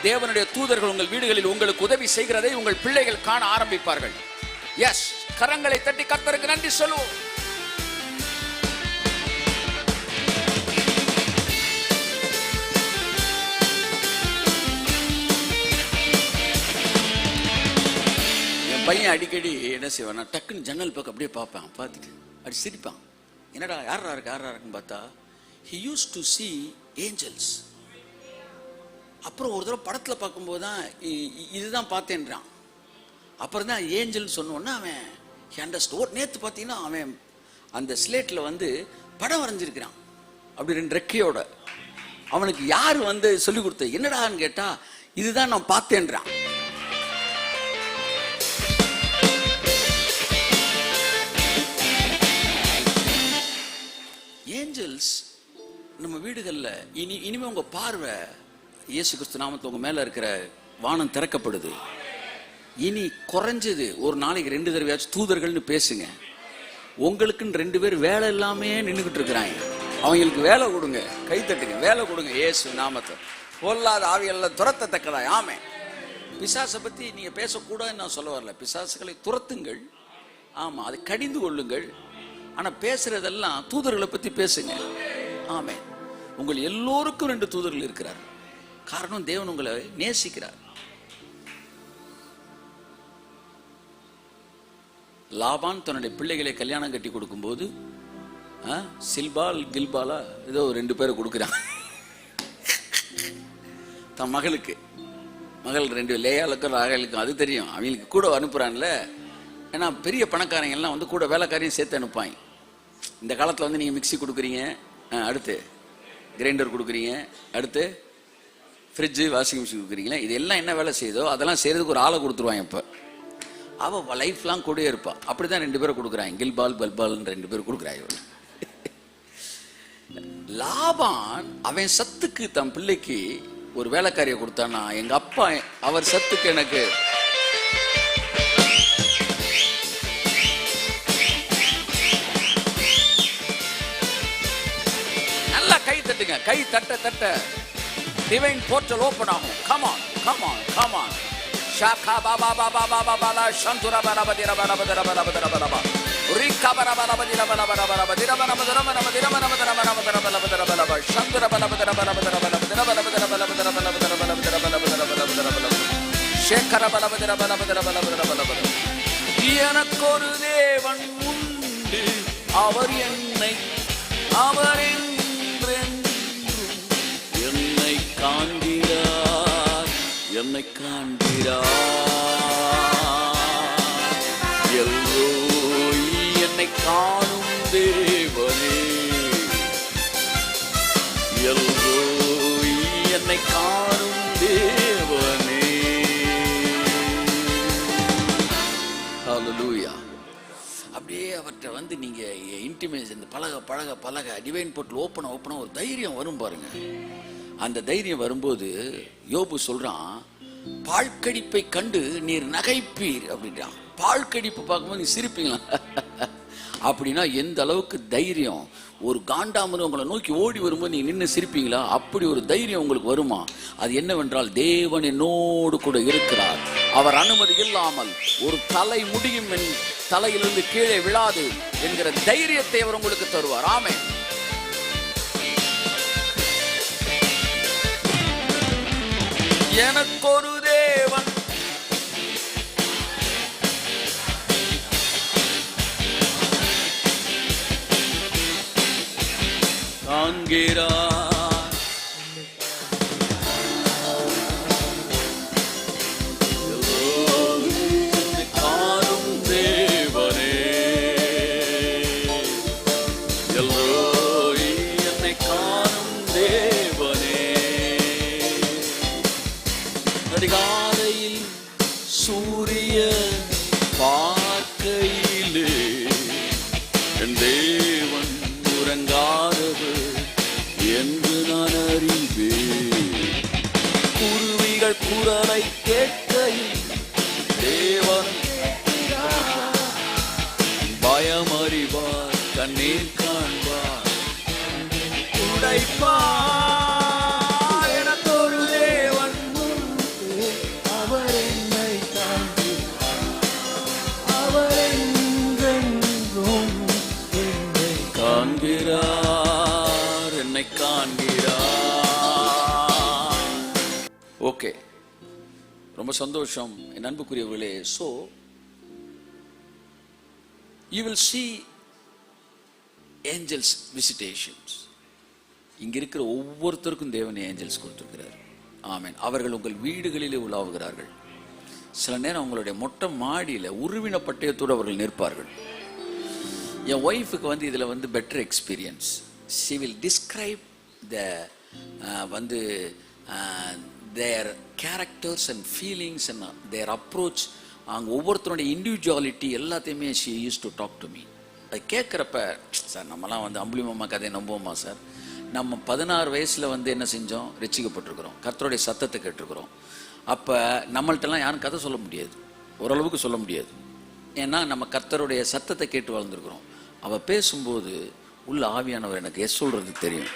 தேவனுடைய தூதர்கள் உங்கள் வீடுகளில் உங்களுக்கு உதவி செய்கிறதை உங்கள் பிள்ளைகள் காண ஆரம்பிப்பார்கள். எஸ், கரங்களை தட்டி கர்த்தருக்கு நன்றி சொல்லுவோம். பையன் அடிக்கடி என்ன செய்வான், டக்குன்னு ஜன்னல் பக்கம் அப்படியே பார்ப்பேன், பார்த்துட்டு அப்படி சிரிப்பான். என்னடா யாரா இருக்கு யாரா இருக்குன்னு பார்த்தா he used to see angels. அப்புறம் ஒரு தடவை படத்தில் பார்க்கும்போது தான் இதுதான் பார்த்தேன்றான். அப்புறம் தான் ஏஞ்சல்னு சொன்னோன்னா அவன் அண்டர்ஸ்டாண்ட். நேற்று பார்த்தீங்கன்னா அவன் அந்த ஸ்லேட்டில் வந்து படம் வரைஞ்சிருக்கிறான், அப்படி 2 ரெக்கையோட. அவனுக்கு யார் வந்து சொல்லி கொடுத்த, என்னடான்னு கேட்டா இதுதான் நான் பார்த்தேன்றான். ஏஞ்சல்ஸ் நம்ம வீடுகளில் இனிமே உங்க பார்வை இயேசு கிறிஸ்து நாமத்தில் உங்க மேல இருக்கிற வானம் திறக்கப்படுது. இனி குறைஞ்சது ஒரு நாளைக்கு 2 தடவையாச்சும் தூதர்கள்னு பேசுங்க. உங்களுக்குன்னு 2 பேர் வேலை இல்லாமே நின்றுகிட்டு இருக்கிறாங்க, அவங்களுக்கு வேலை கொடுங்க, கை தட்டுங்க, வேலை கொடுங்க. இயேசு நாமத்தை பொல்லாத ஆவியெல்லாம் துரத்தத்தக்கதா. ஆமே. பிசாசை பத்தி நீங்க பேசக்கூடாதுன்னு நான் சொல்ல வரல, பிசாசுகளை துரத்துங்கள். ஆமா, அதை கடிந்து கொள்ளுங்கள். ஆனா பேசுறதெல்லாம் தூதர்களை பத்தி பேசுங்க. ஆமே. உங்கள் எல்லோருக்கும் 2 தூதர்கள் இருக்கிறார். காரணம் தேவன் உங்களை நேசிக்கிறார். லாபான் தன்னுடைய பிள்ளைகளை கல்யாணம் கட்டி கொடுக்கும் போது சில்பால் கில்பாலா ஏதோ 2 பேரை கொடுக்குறான் தன் மகளுக்கு. மகள் 2 லேயாளுக்கும் ராகலுக்கும் அது தெரியும், அவங்களுக்கு கூட அனுப்புறான்ல. ஏன்னா பெரிய பணக்காரங்க எல்லாம் வந்து கூட வேலைக்காரையும் சேர்த்து அனுப்பாங்க. இந்த காலத்தில் வந்து நீங்கள் மிக்சி கொடுக்குறீங்க, அடுத்து கிரைண்டர் கொடுக்குறீங்க, அடுத்து ஃப்ரிட்ஜு வாஷிங் மிஷின் கொடுக்குறீங்களா, இதெல்லாம் என்ன வேலை செய்யுதோ அதெல்லாம் செய்கிறதுக்கு ஒரு ஆளை கொடுத்துருவாங்க. இப்போ அவள் லைஃப்லாம் கூடயே இருப்பாள். அப்படி தான் 2 பேரை கொடுக்குறாங்க, கில்பால் பல்பால்னு 2 பேர் கொடுக்குறாங்க. லாபான் அவன் சத்துக்கு தன் பிள்ளைக்கு ஒரு வேலைக்காரியை கொடுத்தானா, எங்கள் அப்பா அவர் சத்துக்கு எனக்கு கை தட்ட தட்ட டிவைன் போர்ட்டல் ஓபன் ஆகும். Come on, come on, come on. ஷாகா பாபா பாபா பாபா பாலா சந்துரா பாலா பதிரா பாலா பதிரா பாலா பதிரா பாலா ரிகா பாலா பாலா பதிரா பாலா பதிரா பாலா பதிரா பாலா பதிரா பாலா பதிரா பாலா பதிரா பாலா பதிரா பாலா பதிரா பாலா சந்துரா பாலா பதிரா பாலா பதிரா பாலா பதிரா பாலா பதிரா பாலா பதிரா பாலா பதிரா பாலா பதிரா பாலா பதிரா பாலா பதிரா பாலா ஷேகரா பாலா பதிரா பாலா பதிரா பாலா பதிரா பாலா பதிரா. எனக்கொரு தேவன் உண்டு, அவர் என்னை என்னை காண்கிறார், என்னை காண்கிறார். எல்லோய் என்னை காணும் தேவனே, எல்லோய் என்னை காணும் தேவனே. ஹல்லேலூயா. அப்படியே அவர்கிட்ட வந்து நீங்க இன்டிமேஷன் பழக பழக பழக டிவைன் போர்ட்டல் ஓப்பன ஒரு தைரியம் வரும் பாருங்க. அந்த தைரியம் வரும்போது யோபு சொல்றான், பாழ்கடிப்பை கண்டு நீர் நகைப்பீர் அப்படின்றான். பாழ்கடிப்பு பார்க்கும்போது நீ சிரிப்பீங்களா? அப்படின்னா எந்த அளவுக்கு தைரியம். ஒரு காண்டாமது உங்களை நோக்கி ஓடி வரும்போது நீங்க நின்று சிரிப்பீங்களா? அப்படி ஒரு தைரியம் உங்களுக்கு வருமா? அது என்னவென்றால், தேவன் என்னோடு கூட இருக்கிறார், அவர் அனுமதி இல்லாமல் ஒரு தலை முடியும் என் தலையிலிருந்து கீழே விழாது என்கிற தைரியத்தை அவர் உங்களுக்கு தருவார். ஆமென். எனக்கொரு தேவன் காண்கிறார், காணும் தேவனே, எல்லோய் என்னை காணும் தேவனே. அதிகாலையில் சூரிய பார்க்கையிலே என் தேவன் உறங்காதவர் என்று நான் அறிவேன். குருவிகள் குரலை கேட்கையில் தேவன் பயம் அறிவார், கண்ணீர் காண்பார், உடைப்பார். எனக்கொரு தேவன் உண்டு, அவர் என்னை அவர் என்றென்றும் என்னை காண்கிறார், என்னை காண்கிறார். ஓகே, ரொம்ப சந்தோஷம் என் அன்புக்குரியவர்களே. So you will see angels visitations. இங்க இருக்கிற ஒவ்வொருத்தருக்கும் தேவன் ஏஞ்சல்ஸ் கொடுத்திருக்கிறார். ஆமென். அவர்கள் உங்கள் வீடுகளிலே உலாவுகிறார்கள். சில நேரம் உங்களுடைய மொட்டை மாடியில் உருவின பட்டயத்தோடு அவர்கள் நிற்பார்கள். என் ஒய்ஃபுக்கு வந்து இதில் வந்து better experience. she will describe the வந்து their characters and feelings and their approach. அவங்க ஒவ்வொருத்தருடைய இண்டிவிஜுவாலிட்டி எல்லாத்தையுமே she used to talk to me. அது கேட்குறப்ப, சார் நம்மலாம் வந்து அம்புலிமாமா கதையை நம்புவோமா சார்? நம்ம 16 வயசில் வந்து என்ன செஞ்சோம்? ரட்சிக்கப்பட்டிருக்கிறோம், கர்த்தருடைய சத்தத்தை கேட்டிருக்கிறோம். அப்போ நம்மள்ட்டெல்லாம் யாரும் கதை சொல்ல முடியாது, ஓரளவுக்கு சொல்ல முடியாது. ஏன்னா நம்ம கர்த்தருடைய சத்தத்தை கேட்டு வளர்ந்துருக்குறோம். அவள் பேசும்போது உள்ள ஆவியானவர் எனக்கு எஸ் சொல்கிறது தெரியும்.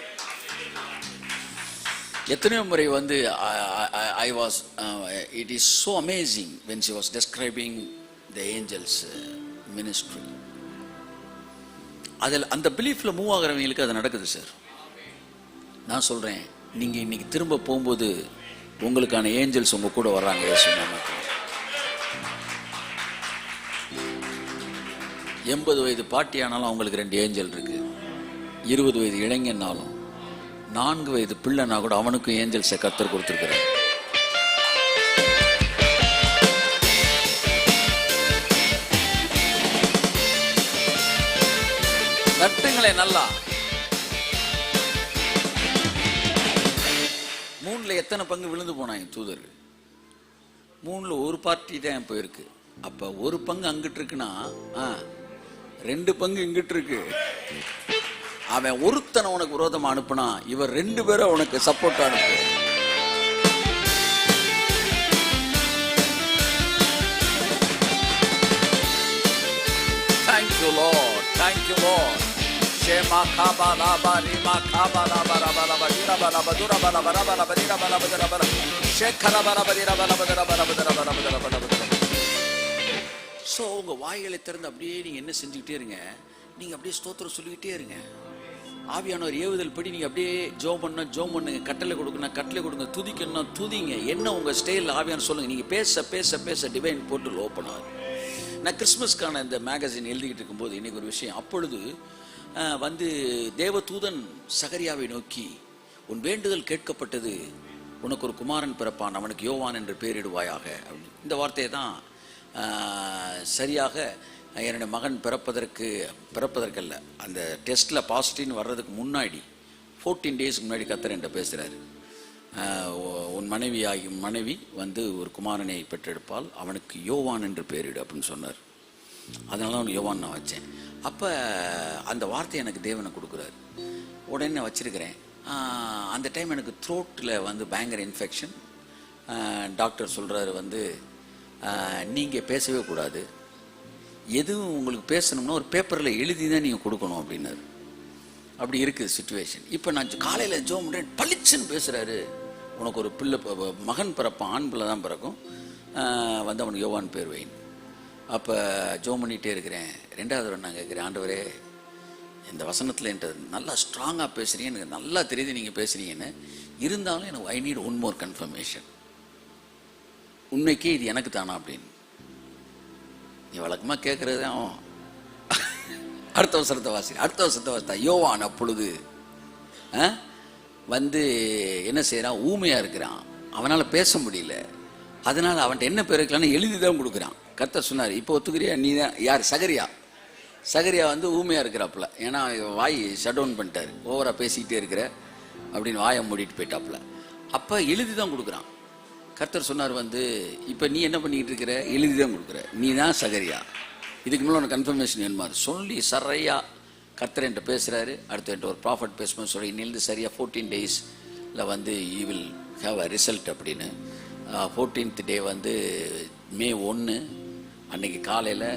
எத்தனையோ முறை வந்து I was it is so amazing when she was describing the angels ministry. அதில் அந்த பிலீஃபில் மூவ் ஆகிறவங்களுக்கு அது நடக்குது சார். நான் சொல்கிறேன், நீங்கள் இன்னைக்கு திரும்ப போகும்போது உங்களுக்கான ஏஞ்சல்ஸ் உங்கள் கூட வர்றாங்க. இயேசு நாமத்தில் 80 வயது பாட்டி ஆனாலும் அவங்களுக்கு 2 ஏஞ்சல் இருக்கு. 20 வயது இளைஞனாலும் 4 வயது பிள்ளைனா கூட அவனுக்கும் ஏஞ்சல்ஸை கர்த்தர் கொடுத்துருக்கிறார். தட்டுங்களே நல்லா. 3ல் எத்தனை பங்கு விழுந்து போனாங்க தூதர்கள்? 3ல் ஒரு பார்ட்டி தான் போயிருக்கு. அப்ப ஒரு பங்கு அங்கிட்டு இருக்குன்னா 2 பங்கு இங்கிட்டு இருக்கு. அவன் ஒருத்தனை உனக்கு விரோதமா அனுப்புனா இவர் 2 பேரை உனக்கு சப்போர்ட் அனுப்பு. Thank you Lord, thank you Lord. So உங்க வாய்களை திறந்து அப்படியே நீங்க என்ன செஞ்சுக்கிட்டே இருங்க, நீங்க அப்படியே ஸ்தோத்திரம் சொல்லிக்கிட்டே இருங்க. ஆவியானவர் ஏவுதல் படி நீங்க அப்படியே ஜோம் பண்ணுங்க, கட்டளை கொடுங்க, துதிக்கணும் துதிங்க. என்ன உங்க ஸ்டைல் ஆவியானவர் சொல்லுங்க. நீங்க பேச பேச பேச டிவைன் போர்ட்டல் ஓப்பன் ஆகும். நான் கிறிஸ்மஸ்க்கான இந்த மேகசின் எழுதிக்கிட்டு இருக்கும்போது இன்னைக்கு ஒரு விஷயம், அப்பொழுது தேவதூதன் சகரியாவை நோக்கி, உன் வேண்டுதல் கேட்கப்பட்டது, உனக்கு ஒரு குமாரன் பிறப்பான், அவனுக்கு யோவான் என்று பெயரிடுவாயாக. இந்த வார்த்தையை தான் சரியாக என்னுடைய மகன் பிறப்பதற்கல்ல, அந்த டெஸ்ட்டில் பாசிட்டிவ்னு வர்றதுக்கு முன்னாடி 14 டேஸ்க்கு முன்னாடி கர்த்தர் என்கிட்ட பேசுகிறாரு. உன் மனைவி ஒரு குமாரனை பெற்றெடுப்பால், அவனுக்கு யோவான் என்று பெயரிடு அப்படின்னு சொன்னார். அதனால தான் அவனுக்கு யோவான் நான் வச்சேன். அப்போ அந்த வார்த்தையை எனக்கு தேவனை கொடுக்குறாரு. உடனே நான் வச்சுருக்கிறேன். அந்த டைம் எனக்கு த்ரோட்டில் பயங்கர இன்ஃபெக்ஷன். டாக்டர் சொல்கிறாரு நீங்கள் பேசவே கூடாது, எதுவும் உங்களுக்கு பேசணும்னா ஒரு பேப்பரில் எழுதி தான் நீங்கள் கொடுக்கணும் அப்படின்னாரு. அப்படி இருக்குது சுச்சுவேஷன். இப்போ நான் காலையில் ஜோம் பண்ணுறேன், பளிச்சுன்னு பேசுகிறாரு, உனக்கு ஒரு மகன் பிறப்பான், ஆண் பிள்ளை தான் பிறக்கும், அவனுக்கு யோவான் பேர் வைன்னு. அப்போ ஜோம் பண்ணிகிட்டே இருக்கிறேன். 2வது தடவை நான் கேட்குறேன், ஆண்டவரே இந்த வசனத்தில் என்கிட்ட நல்லா ஸ்ட்ராங்காக பேசுகிறீங்க, எனக்கு நல்லா தெரியுது நீங்கள் பேசுகிறீங்கன்னு, இருந்தாலும் எனக்கு I need one more confirmation, உண்மைக்கே இது எனக்கு தானா அப்படின்னு. நீ வழக்கமாக கேட்குறது அவன் அடுத்த வசனத்தை வாசித்தா, யோவான் அப்பொழுது என்ன செய்கிறான், ஊமையாக இருக்கிறான், அவனால் பேச முடியல, அதனால் அவன்கிட்ட என்ன பேர் வைக்கலான்னு எழுதி தான் கொடுக்குறான். கர்த்தர் சொன்னார், இப்போ ஒத்துக்கிறியா, நீ தான் யார், சகரியா ஊமையாக இருக்கிறாப்புல, ஏன்னா வாய் ஷட் டவுன் பண்ணிட்டார், ஓவராக பேசிக்கிட்டே இருக்கிற அப்படின்னு வாயை மூடிட்டு போயிட்டாப்புல. அப்போ எழுதி தான் கொடுக்குறான். கர்த்தர் சொன்னார், இப்போ நீ என்ன பண்ணிக்கிட்டு இருக்கிற, எழுதி தான் கொடுக்குற, நீ தான் சகரியா, இதுக்கு மேலே உனக்கு கன்ஃபர்மேஷன் வேணுமா சொல்லி சரையா கர்த்தர் என்கிட்ட பேசுகிறாரு. அடுத்து என்கிட்ட ஒரு ப்ராஃபட் பேசும்போது சொல்லி, இன்னிலிருந்து சரியாக 14 டேஸில் you will have a result அப்படின்னு. 14th டே May 1 அன்றைக்கி காலையில்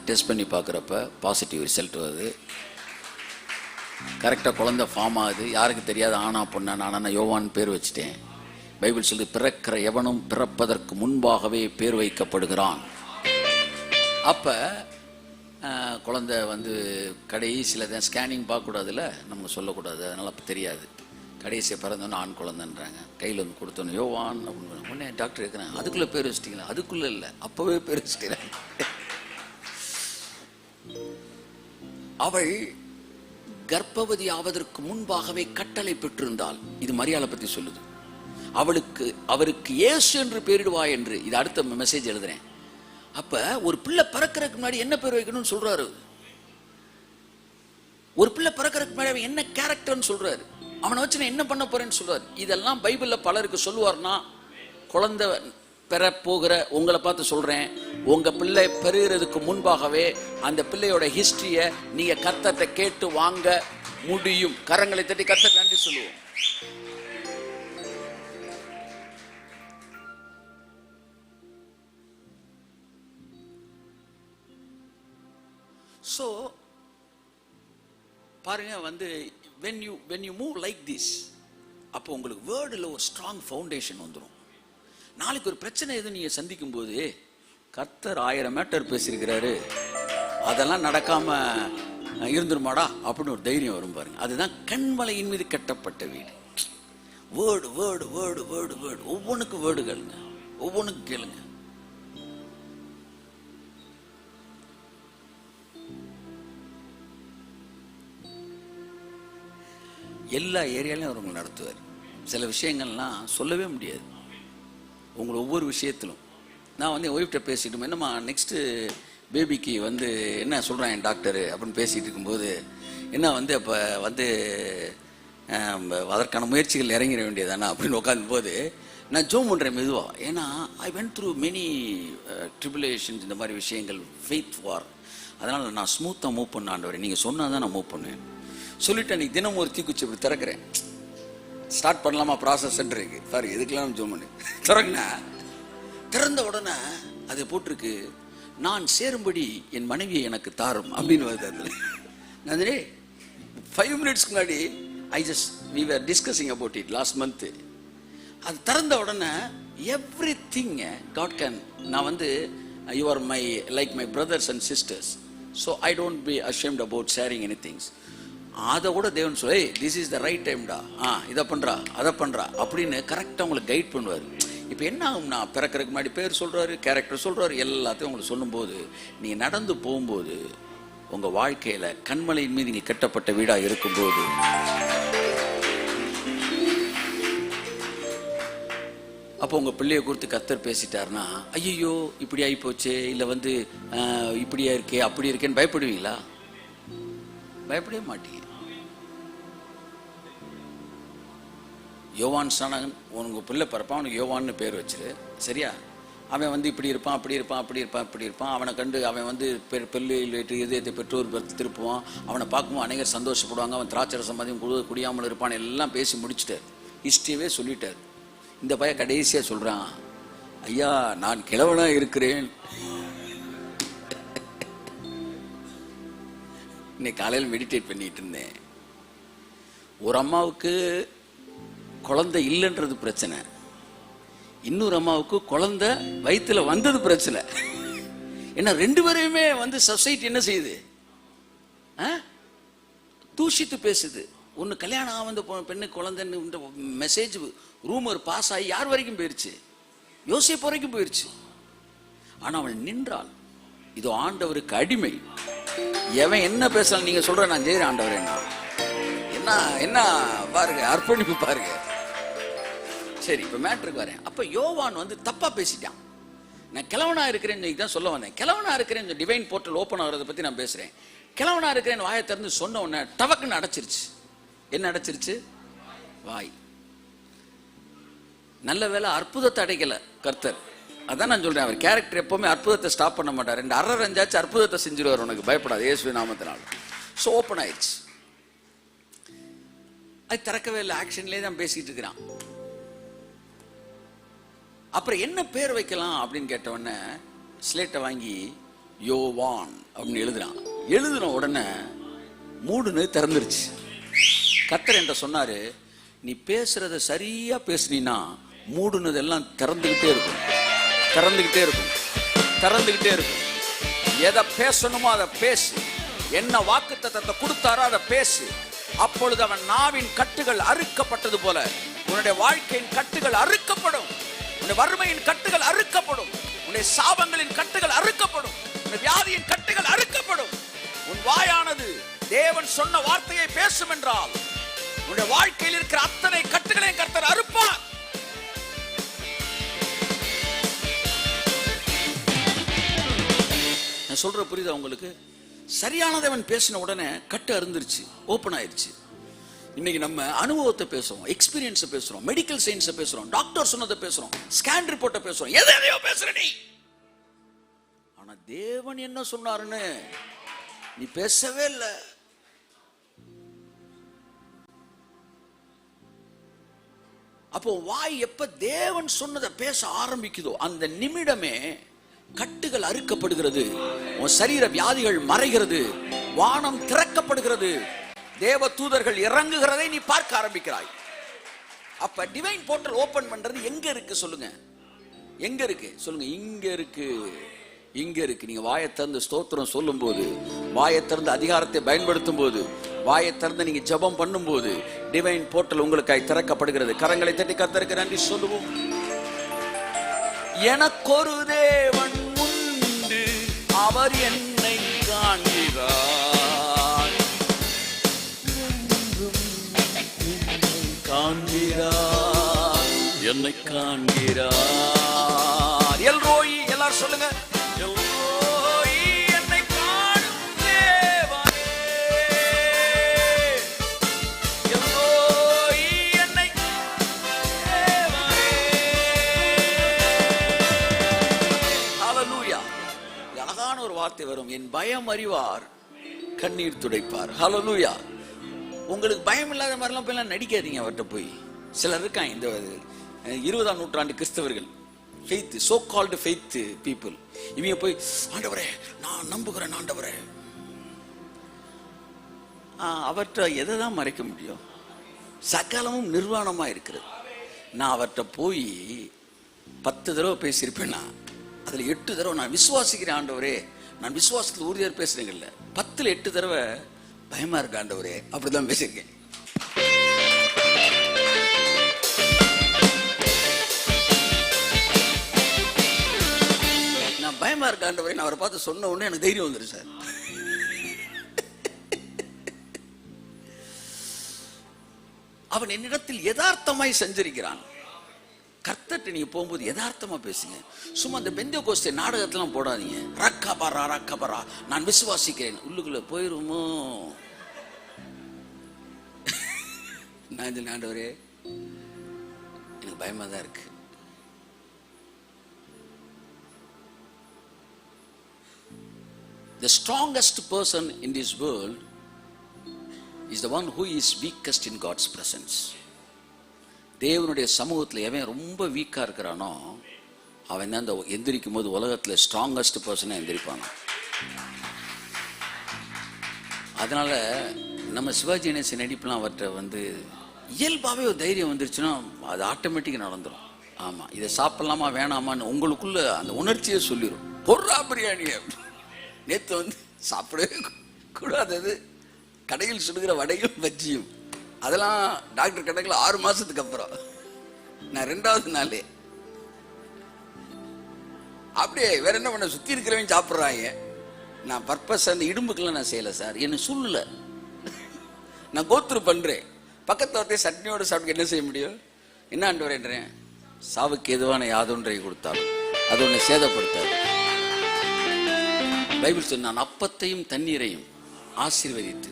டெஸ்ட் பண்ணி பார்க்குறப்ப பாசிட்டிவ் ரிசல்ட் வருது. கரெக்டாக குழந்தை ஃபார்ம் ஆகுது, யாருக்கு தெரியாது, ஆனா பொண்ணா. நான் யோவான் பேர் வச்சுட்டேன். பைபிள் சொல்லி, பிறக்கிற எவனும் பிறப்பதற்கு முன்பாகவே பேர் வைக்கப்படுகிறான். அப்போ குழந்தை கடைசியில் தான் ஸ்கேனிங் பார்க்கக்கூடாதுல்ல, நம்ம சொல்லக்கூடாது, அதனால் அப்போ தெரியாது. கடைசியை பிறந்தோன்னு ஆண் குழந்தைன்றாங்க, கையில் கொடுத்தோன்னு யோவான் அப்படின்னு. உடனே டாக்டர் கேட்குறேன், அதுக்குள்ளே பேர் வச்சிட்டிங்களா? அதுக்குள்ளே இல்லை, அப்போவே பேர் வச்சிட்டேன். அவள் கர்ப்பவதி ஆவதற்கு முன்பாகவே கட்டளை பெற்றிருந்தால், இது மரியாதை பற்றி சொல்லுது, அவருக்கு இயேசு என்று பெயரிடுவாய் என்று. இது அடுத்த மெசேஜ் எழுதுறேன். அப்ப ஒரு பிள்ளை பிறக்கிறதுக்கு முன்னாடி என்ன பேர் வைக்கணும்னு சொல்றாரு. ஒரு பிள்ளை பிறக்கிறதுக்கு முன்னாடி என்ன கேரக்டர்னு சொல்றாரு, அவனை வச்சு நான் என்ன பண்ண போறேன்னு சொல்றாரு. இதெல்லாம் பைபிள்ல பலருக்கு சொல்லுவார்னா, குழந்தை பெற போகிற உங்களை பார்த்து சொல்றேன், உங்க பிள்ளை பெறுகிறதுக்கு முன்பாகவே அந்த பிள்ளையோட ஹிஸ்டரிய நீங்க கர்த்தர்ட்ட கேட்டு வாங்க முடியும். கரங்களை தட்டி கர்த்தர் நன்றி சொல்லுவோம். ஸோ பாருங்க, when you move like this, அப்போ உங்களுக்கு வேர்டில் ஒரு ஸ்ட்ராங் ஃபவுண்டேஷன் வந்துடும். நாளைக்கு ஒரு பிரச்சனை எதுவும் நீங்கள் சந்திக்கும் போது, கர்த்தர் 1000 மேட்டர் பேசியிருக்கிறாரு, அதெல்லாம் நடக்காம இருந்துருமாடா அப்படின்னு ஒரு தைரியம் வரும் பாருங்க. அதுதான் கண்மலையின் மீது கட்டப்பட்ட வீடு. Word word word word word, ஒவ்வொன்றுக்கும் வேர்டுகளுங்க, ஒவ்வொன்றுக்கும் கேளுங்க. எல்லா ஏரியாலையும் அவர் உங்களை நடத்துவார். சில விஷயங்கள்லாம் சொல்லவே முடியாது உங்களை, ஒவ்வொரு விஷயத்திலும். நான் என் ஒய்ஃப்கிட்ட பேசிட்டு, என்னம்மா நெக்ஸ்ட்டு பேபிக்கு என்ன சொல்கிறேன் என் டாக்டரு அப்படின்னு பேசிகிட்டு இருக்கும்போது, என்ன அப்போ அதற்கான முயற்சிகள் இறங்கிட வேண்டியதானா அப்படின்னு உட்காந்தும்போது நான் ஜோம் பண்ணுறேன் மெதுவாக. ஏன்னா I went through many tribulations, இந்த மாதிரி விஷயங்கள், ஃபெய்த் வார். அதனால் நான் ஸ்மூத்தாக மூவ் பண்ண ஆண்டவரே, நீங்கள் சொன்னால் தான் நான் மூவ் பண்ணுவேன் சொல்லிட்டு அன்றைக்கி தினம் ஒரு தீக்குச்சி இப்படி திறக்கிறேன். ஸ்டார்ட் பண்ணலாமா ப்ராசஸ் இருக்கு சாரி, எதுக்கெல்லாம் ஜோம் பண்ணு திறக்குண்ணா. திறந்த உடனே அது போட்டிருக்கு, நான் சேரும்படி என் மனைவியை எனக்கு தாரும் அப்படின்னு வருது. அதில் நந்தினி 5 minutes முன்னாடி we were discussing about it last month. அது திறந்த உடனே everything God can, நான் வந்து you are like my brothers and sisters, so I don't be ashamed about sharing anything. அதை கூட தேவன் சொல்ல, this is the right time டா, இதை பண்றா அதை பண்றா அப்படின்னு கரெக்டாக உங்களை கைட் பண்ணுவார். இப்போ என்ன ஆகும்னா, பிறக்கிறதுக்கு முன்னாடி பேர் சொல்றாரு, கேரக்டர் சொல்றாரு, எல்லாத்தையும் உங்களுக்கு சொல்லும்போது நீங்க நடந்து போகும்போது உங்க வாழ்க்கையில கண்மலையின் மீது நீங்க கட்டப்பட்ட வீடா இருக்கும்போது அப்போ உங்க பிள்ளைய குறித்து கர்த்தர் பேசிட்டாருன்னா, ஐயோ இப்படி ஆகி போச்சே, இல்லை வந்து இப்படியா இருக்கே அப்படி இருக்கேன்னு பயப்படுவீங்களா? பயப்படவே மாட்டீங்க. யோவான் ஸ்நானகன், உனக்கு பிள்ளை பிறப்பான், அவனுக்கு யோவான்னு பேர் வச்சிரு, சரியா? அவன் வந்து இப்படி இருப்பான், அப்படி இருப்பான், அப்படி இருப்பான், இப்படி இருப்பான். அவனை கண்டு அவன் வந்து பிள்ளையில் இதயத்தை பெற்றோர் திருப்புவான். அவனை பார்க்கும்போது அநேகர் சந்தோஷப்படுவாங்க. அவன் திராட்சரசம் மதியம் குடியாமல் இருப்பான். எல்லாம் பேசி முடிச்சுட்டார், ஹிஸ்ட்ரியவே சொல்லிட்டார். இந்த பையன் கடைசியாக சொல்கிறான், ஐயா நான் கிழவனா இருக்கிறேன். இன்னைக்கு காலையில் மெடிடேட் பண்ணிட்டு இருந்தேன். ஒரு அம்மாவுக்கு குழந்தை இல்லைன்றது பிரச்சனை, இன்னொரு அம்மாவுக்கு குழந்தை வயிற்றுல வந்தது பிரச்சனை. ஏன்னா 2 பேரையுமே வந்து சொசைட்டி என்ன செய்யுது? தூஷித்து பேசுது. ஒன்று கல்யாணம் ஆக பெண்ணு குழந்தைன்னு இந்த மெசேஜ் ரூமர் பாஸ் ஆகி யார் வரைக்கும் போயிருச்சு? யோசேப்பு வரைக்கும் போயிருச்சு. ஆனால் அவள் நின்றாள். இது ஆண்டவருக்கு அடிமை. எவன் என்ன பேசலாம், நீங்க சொல்ற நான் செய்கிறேன் ஆண்டவர், என்ன என்ன பாருங்க, அர்ப்பணிப்பு பாருங்க. சரி, இப்போ மேட்ருக்கு வரேன். அப்போ யோவான் வந்து தப்பா பேசிட்டான். நான் கிழவனா இருக்கிறேன்னு தான் சொல்ல வந்தேன். கிழவனா இருக்கிறேன், டிவைன் போர்ட்டல் ஓப்பன் ஆகிறத பற்றி நான் பேசுகிறேன். கிழவனா இருக்கிறேன்னு வாயை திறந்து சொன்ன உடனே டவக்குன்னு அடைச்சிருச்சு. என்ன அடைச்சிருச்சு? வாய். நல்ல வேலை அற்புதத்தை அடைக்கல கர்த்தர். அதான் நான் சொல்றேன், அவர் கேரக்டர் எப்பவுமே அற்புதத்தை ஸ்டாப் பண்ண மாட்டார். 2 அரை அற்புதத்தை செஞ்சிருவார். உனக்கு பயப்படாது, இயேசுவின் நாமத்தினால. ஸோ ஓப்பன் ஆயிடுச்சு. அது திறக்கவே இல்லை, ஆக்ஷன்லேயே தான் பேசிட்டு இருக்கிறான். அப்புறம் என்ன பேர் வைக்கலாம் அப்படின்னு கேட்டவுடனே ஸ்லேட்டை வாங்கி யோவான் அப்படின்னு எழுதுறான். எழுதுன உடனே மூடுன்னு திறந்துருச்சு. கர்த்தர் என்கிட்ட சொன்னாரு, நீ பேசுறத சரியா பேசுனீன்னா மூடுனதெல்லாம் திறந்துகிட்டே இருக்கும், திறந்துகிட்டே இருக்கும், திறந்துகிட்டே இருக்கும். எதை பேசணுமோ அதை பேசு. என்ன வாக்குத்தத்தத்தை கொடுத்தாரோ அதை பேசு. அப்பொழுது அவன் நாவின் கட்டுகள் அறுக்கப்பட்டது போல உன்னுடைய வாழ்க்கையின் கட்டுகள் அறுக்கப்படும். உன்னுடைய வறுமையின் கட்டுகள் அறுக்கப்படும். உன்னுடைய சாபங்களின் கட்டுகள் அறுக்கப்படும். உன்னுடைய வியாதியின் கட்டுகள் அறுக்கப்படும். உன் வாயானது தேவன் சொன்ன வார்த்தையை பேசும் என்றால் உன்னுடைய வாழ்க்கையில் இருக்கிற அத்தனை கட்டுகளையும் கர்த்தர் அறுப்பார். நான் சொல்ற புரியுதா உங்களுக்கு? சரியானதை அவன் பேசின உடனே கட்டு அறுந்துருச்சு, ஓப்பன் ஆயிடுச்சு. இன்னைக்கு நம்ம அனுபவத்தை பேசுறோம், எக்ஸ்பீரியன்ஸை பேசுறோம், மெடிக்கல் சயின்ஸை பேசுறோம், டாக்டர் சொன்னதை பேசுறோம், ஸ்கேன் ரிப்போர்ட்டை பேசுறோம், எதையோ பேசுற நீ. ஆனா தேவன் என்ன சொன்னாருன்னு நீ பேசவே இல்லை. அப்போ வாய் எப்ப தேவன் சொன்னதை பேச ஆரம்பிக்குதோ அந்த நிமிடமே கட்டுகள் அறுக்கப்படுகிறது, உன் சரீர வியாதிகள் மறைகிறது, வானம் திறக்கப்படுகிறது, தேவ தூதர்கள் இறங்குகிறதை நீ பார்க்க ஆரம்பிக்கிறாய். அப்ப டிவைன் போர்ட்டல் ஓபன் பண்றது எங்க இருக்கு சொல்லுங்க? எங்க இருக்கு சொல்லுங்க? இங்க இருக்கு, இங்க இருக்கு. நீங்க வாயை திறந்து ஸ்தோத்திரம் சொல்லும் போது, வாயை திறந்து அதிகாரத்தை பயன்படுத்தும் போது, வாயை திறந்து நீங்க ஜெபம் பண்ணும் போது டிவைன் போர்ட்டல் உங்களுக்காய் திறக்கப்படுகிறது. கரங்களை தட்டி கர்த்தருக்கு நன்றி சொல்லுவோம். எனக்கொரு தேவன் உண்டு, அவர் என்னை காண்கிறார், காண்கிறார், என்னை காண்கிறார். எல்ரோயி, எல்லாரும் சொல்லுங்க. எல்ரோயி, என்னை காணும் தேவனே. எல்ரோயி, என்னை தேவனே. ஹல்லேலூயா. அழகான ஒரு வார்த்தை வரும், என் பயம் அறிவார், கண்ணீர் துடைப்பார். ஹல்லேலூயா. உங்களுக்கு பயம் இல்லாத மாதிரிலாம் போய் நடிக்காதீங்க அவர்கிட்ட போய். சிலர் இருக்காங்க இந்த 20ஆம் நூற்றாண்டு கிறிஸ்தவர்கள், faith, so called faith people. இவங்க போய் ஆண்டவரே நான் நம்புகிறேன் ஆண்டவரே. அவர்கிட்ட எதை தான் மறைக்க முடியும்? சகலமும் நிர்வாணமாக இருக்கிறது. நான் அவர்கிட்ட போய் 10 தடவை பேசியிருப்பேன்னா அதில் 8 தடவை நான் விசுவாசிக்கிறேன் ஆண்டவரே, நான் விசுவாசத்தில் உறுதியாக பேசுறேங்கல்ல, 10ல் 8 தடவை பயமா இருக்கு ஆண்டவரே அப்படிதான் பேசியிருக்கேன். நான் பயமா இருக்கு ஆண்டவரே நான் அவரை பார்த்து சொன்ன உடனே எனக்கு தைரியம் வந்துரு சார். அவன் என்னிடத்தில் யதார்த்தமாய் சஞ்சரிக்கிறான். கர்த்தர்ட்ட நீங்க போகும்போது யதார்த்தமா பேசுங்க. சும்மா அந்த பெந்தேகோஸ்தே நாடகத்தெல்லாம் போடாதீங்க. ரக்கபரா ரக்கபரா நான் விசுவாசிக்கிறேன், உள்ளுக்குள்ள போயிருமோ. நான் சொன்ன ஆண்டவரே எனக்கு பயமா தான் இருக்கு. The strongest person in this world is the one who is weakest in God's presence. தேவனுடைய சமூகத்தில் எவன் ரொம்ப வீக்காக இருக்கிறானோ அவன் தான் அந்த எந்திரிக்கும் போது உலகத்தில் ஸ்ட்ராங்கஸ்ட் பர்சனாக எந்திரிப்பானோ. அதனால் நம்ம சிவாஜி கணேசன் நடிப்புலாம் அவர்கிட்ட இயல்பாகவே ஒரு தைரியம் வந்துருச்சுன்னா அது ஆட்டோமேட்டிக்காக நடந்துடும். ஆமாம், இதை சாப்பிட்லாமா வேணாமான்னு உங்களுக்குள்ள அந்த உணர்ச்சியை சொல்லிடும். பொர்ரா பிரியாணியை நேற்று சாப்பிடவே கூடாதது கடையில் சுடுகிற வடையும் பஜ்ஜியும், அதெல்லாம் டாக்டர் கணக்கில் 6 மாசத்துக்கு அப்புறம் நான் 2வது நாளே அப்படியே வேற என்ன பண்ண சுத்தி இருக்கிறவங்க சாப்பிட்றாங்க. நான் பர்பஸ் அந்த இடும்புக்கெல்லாம் நான் செய்யலை சார், என்ன சொல்லல, நான் கோத்துரு பண்றேன். பக்கத்து ஒருத்தையும் சட்னியோட சாப்பிட்டு என்ன செய்ய முடியும்? என்ன ஆண்டவரேன்றேன், சாவுக்கு எதுவான யாதொன்றை கொடுத்தாலும் அது ஒன்றை சேதப்படுத்தாது. பைபிள் சொன்ன நான் அப்பத்தையும் தண்ணீரையும் ஆசீர்வதித்து,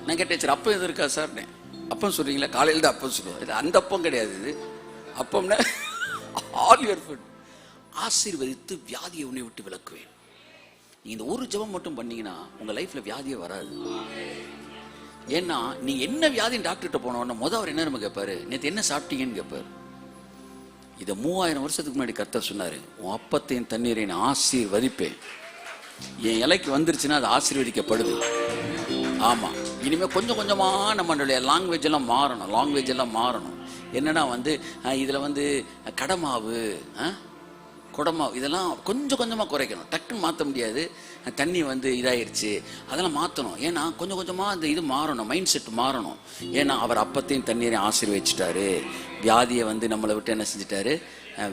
நான் கேட்டேன் சார் அப்பம் எது இருக்கா சார்? அப்பம் சொல்றீங்களா? காலையில் தான் அப்பம் சொல்லுவோம். இது அந்த அப்பம் கிடையாது, இது அப்பம்னா ஆல் யுவர் ஃபுட். ஆசீர்வதித்து வியாதியை உன்னை விட்டு விலக்குவேன். நீங்க இந்த ஒரு ஜெபம் மட்டும் பண்ணீங்கன்னா உங்க லைஃப்ல வியாதியே வராது. ஏன்னா நீங்க என்ன வியாதின்னு டாக்டர்கிட்ட போனோன்னா அவர் என்ன நம்ம கேட்பாரு, நேற்று என்ன சாப்பிட்டீங்கன்னு கேட்பாரு. இதை 3000 வருஷத்துக்கு முன்னாடி கர்த்தர் சொன்னாரு, உன் அப்பத்தையும் தண்ணீரை நான் ஆசீர்வதிப்பேன். என் இலைக்கு வந்துருச்சுன்னா அது ஆசீர்வதிக்கப்படுது. ஆமா, இனிமே கொஞ்சம் கொஞ்சமா நம்மளுடைய லாங்குவேஜ் எல்லாம் மாறணும். என்னன்னா இதுல கடமாவு குடமாவு இதெல்லாம் கொஞ்சம் கொஞ்சமா குறைக்கணும். டக்குன்னு மாற்ற முடியாது. தண்ணி இதாயிருச்சு, அதெல்லாம் மாற்றணும். ஏன்னா கொஞ்சம் கொஞ்சமா அந்த இது மாறணும், மைண்ட் செட் மாறணும். ஏன்னா அவர் அப்பத்தையும் தண்ணீரையும் ஆசீர்வதிச்சிட்டாரு, வியாதியை நம்மளை விட்டு என்ன செஞ்சிட்டாரு,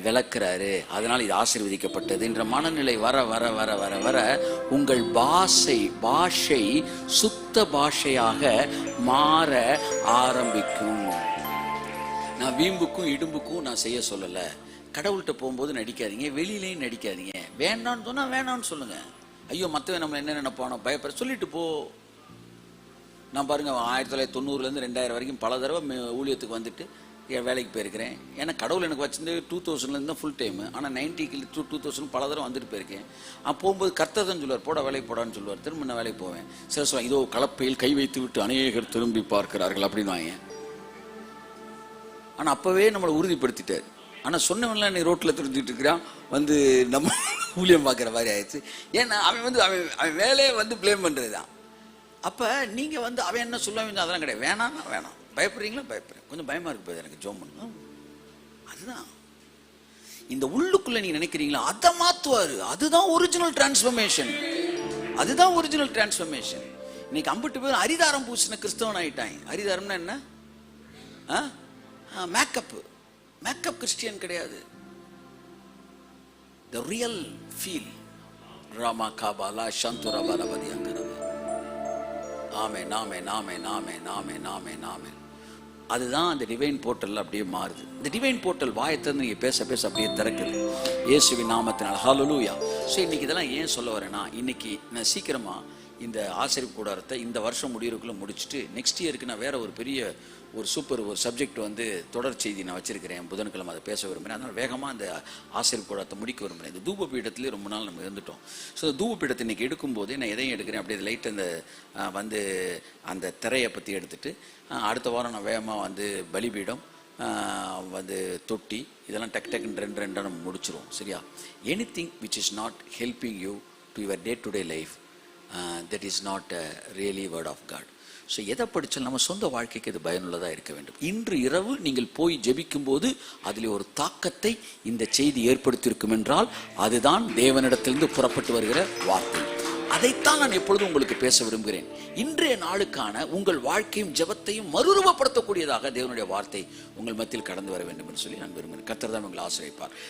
விளக்குறாரு. அதனால் இது ஆசீர்வதிக்கப்பட்டது என்ற மனநிலை வர வர வர வர வர உங்கள் பாஷை சுத்த பாஷையாக மாற ஆரம்பிக்கும். நான் வீம்புக்கும் இடும்புக்கும் நான் செய்ய சொல்லலை. கடவுள்கிட்ட போகும்போது நடிக்காதீங்க, வெளியிலையும் நடிக்காதீங்க. வேண்டான்னு சொன்னா வேணான்னு சொல்லுங்க. ஐயோ மற்றவன் நம்ம என்ன நினைப்பானோ பயப்பட சொல்லிட்டு போ. நான் பாருங்க 1990 2000 வரைக்கும் பல தடவை ஊழியத்துக்கு வந்துட்டு வேலைக்கு போயிருக்கிறேன். ஏன்னா கடவுள் எனக்கு வச்சிருந்து 2000 தான் ஃபுல் டைம். ஆனால் 90 to 2000 பல தடவை வந்துட்டு போயிருக்கேன். போகும்போது கர்த்தர் தான் சொல்லுவார், போட வேலைக்கு போடான்னு சொல்லுவார். திரும்ப நான் வேலைக்கு போவேன். சில சொல்லுவாங்க, இதோ கலப்பையில் கை வைத்து விட்டு அநேகர் திரும்பி பார்க்கிறார்கள் அப்படின்னு வாங்க. ஆனால் அப்பவே நம்மளை உறுதிப்படுத்திட்டார். ஆனால் சொன்னவன்லாம் நீ ரோட்டில் திருந்திட்டு இருக்கிறான் நம்ம ஊழியம் பார்க்குற மாதிரி ஆயிடுச்சு. ஏன்னா அவன் அவன் வேலையை பிளேம் பண்ணுறது தான். அப்போ நீங்கள் அவன் என்ன சொல்லுவாங்க அதெல்லாம் கிடையாது. வேணாம்னா வேணாம். பயப்படுறீங்களா? பயப்படுறேன். கொஞ்சம் பயமா இருக்கு எனக்கு ஜோம் பண்ணணும். அதுதான் இந்த உள்ளுக்குள்ள நீங்க நினைக்கிறீங்களா அதை மாத்துவாரு. அதுதான் ஒரிஜினல் டிரான்ஸ்ஃபர்மேஷன். இன்னைக்கு 50 பேர் அரிதாரம் பூசின கிறிஸ்தவன் ஆயிட்டாங்க. அரிதாரம்னா என்ன? மேக்கப் கிறிஸ்டியன் கிடையாது. the real feel rama kabala shantura balabadiyankara. ஆமென் ஆமென் ஆமென் ஆமென் ஆமென் ஆமென் ஆமென். அதுதான் அந்த டிவைன் போர்ட்டல் அப்படியே மாறுது. இந்த டிவைன் போர்ட்டல் வாயத்திலிருந்து நீங்க பேச பேச அப்படியே திறக்குது இயேசுவின் நாமத்தினால். ஹல்லேலூயா. ஸோ இன்னைக்கு இதெல்லாம் ஏன் சொல்ல வரேன்னா, இன்னைக்கு நான் சீக்கிரமா இந்த ஆசரிப்பு கூடாரத்தை இந்த வருஷம் முடியறதுக்குள்ள முடிச்சுட்டு நெக்ஸ்ட் இயருக்கு நான் வேற ஒரு பெரிய சூப்பர் சப்ஜெக்ட் தொடர் செய்தி நான் வச்சிருக்கிறேன். புதன்கிழமை அதை பேச விரும்புகிறேன். அதனால் வேகமாக அந்த ஆசரிப்பு கூடாரத்தை முடிக்க விரும்புகிறேன். இந்த தூப பீடத்துலேயே ரொம்ப நாள் நம்ம இருந்துட்டோம். ஸோ தூப பீடத்தை இன்னைக்கு எடுக்கும்போதே நான் எதையும் எடுக்கிறேன் அப்படியே லைட் அந்த திரையை பற்றி எடுத்துட்டு அடுத்த வாரம் நான் வேகமாக பலிபீடம் தொட்டி இதெல்லாம் டக்குன்னு ரெண்டாக நம்ம முடிச்சிருவோம். சரியா? Anything which is not helping you to your day to day life, that is not really word of God. So எதை படித்தாலும் நம்ம சொந்த வாழ்க்கைக்கு இது பயனுள்ளதாக இருக்க வேண்டும். இன்று இரவு நீங்கள் போய் ஜெபிக்கும் போது அதில் ஒரு தாக்கத்தை இந்த செய்தி ஏற்படுத்தியிருக்கும் என்றால் அதுதான் தேவனிடத்திலிருந்து புறப்பட்டு வருகிற வார்த்தை. அதைத்தான் நான் எப்பொழுதும் உங்களுக்கு பேச விரும்புகிறேன். இன்றைய நாளுக்கான உங்கள் வாழ்க்கையும் ஜெபத்தையும் மறுரூபப்படுத்தக்கூடியதாக தேவனுடைய வார்த்தை உங்கள் மத்தியில் கடந்து வர வேண்டும் என்று சொல்லி நான் விரும்புகிறேன். கர்த்தர் தான் உங்களை ஆசீர்வதிப்பார்.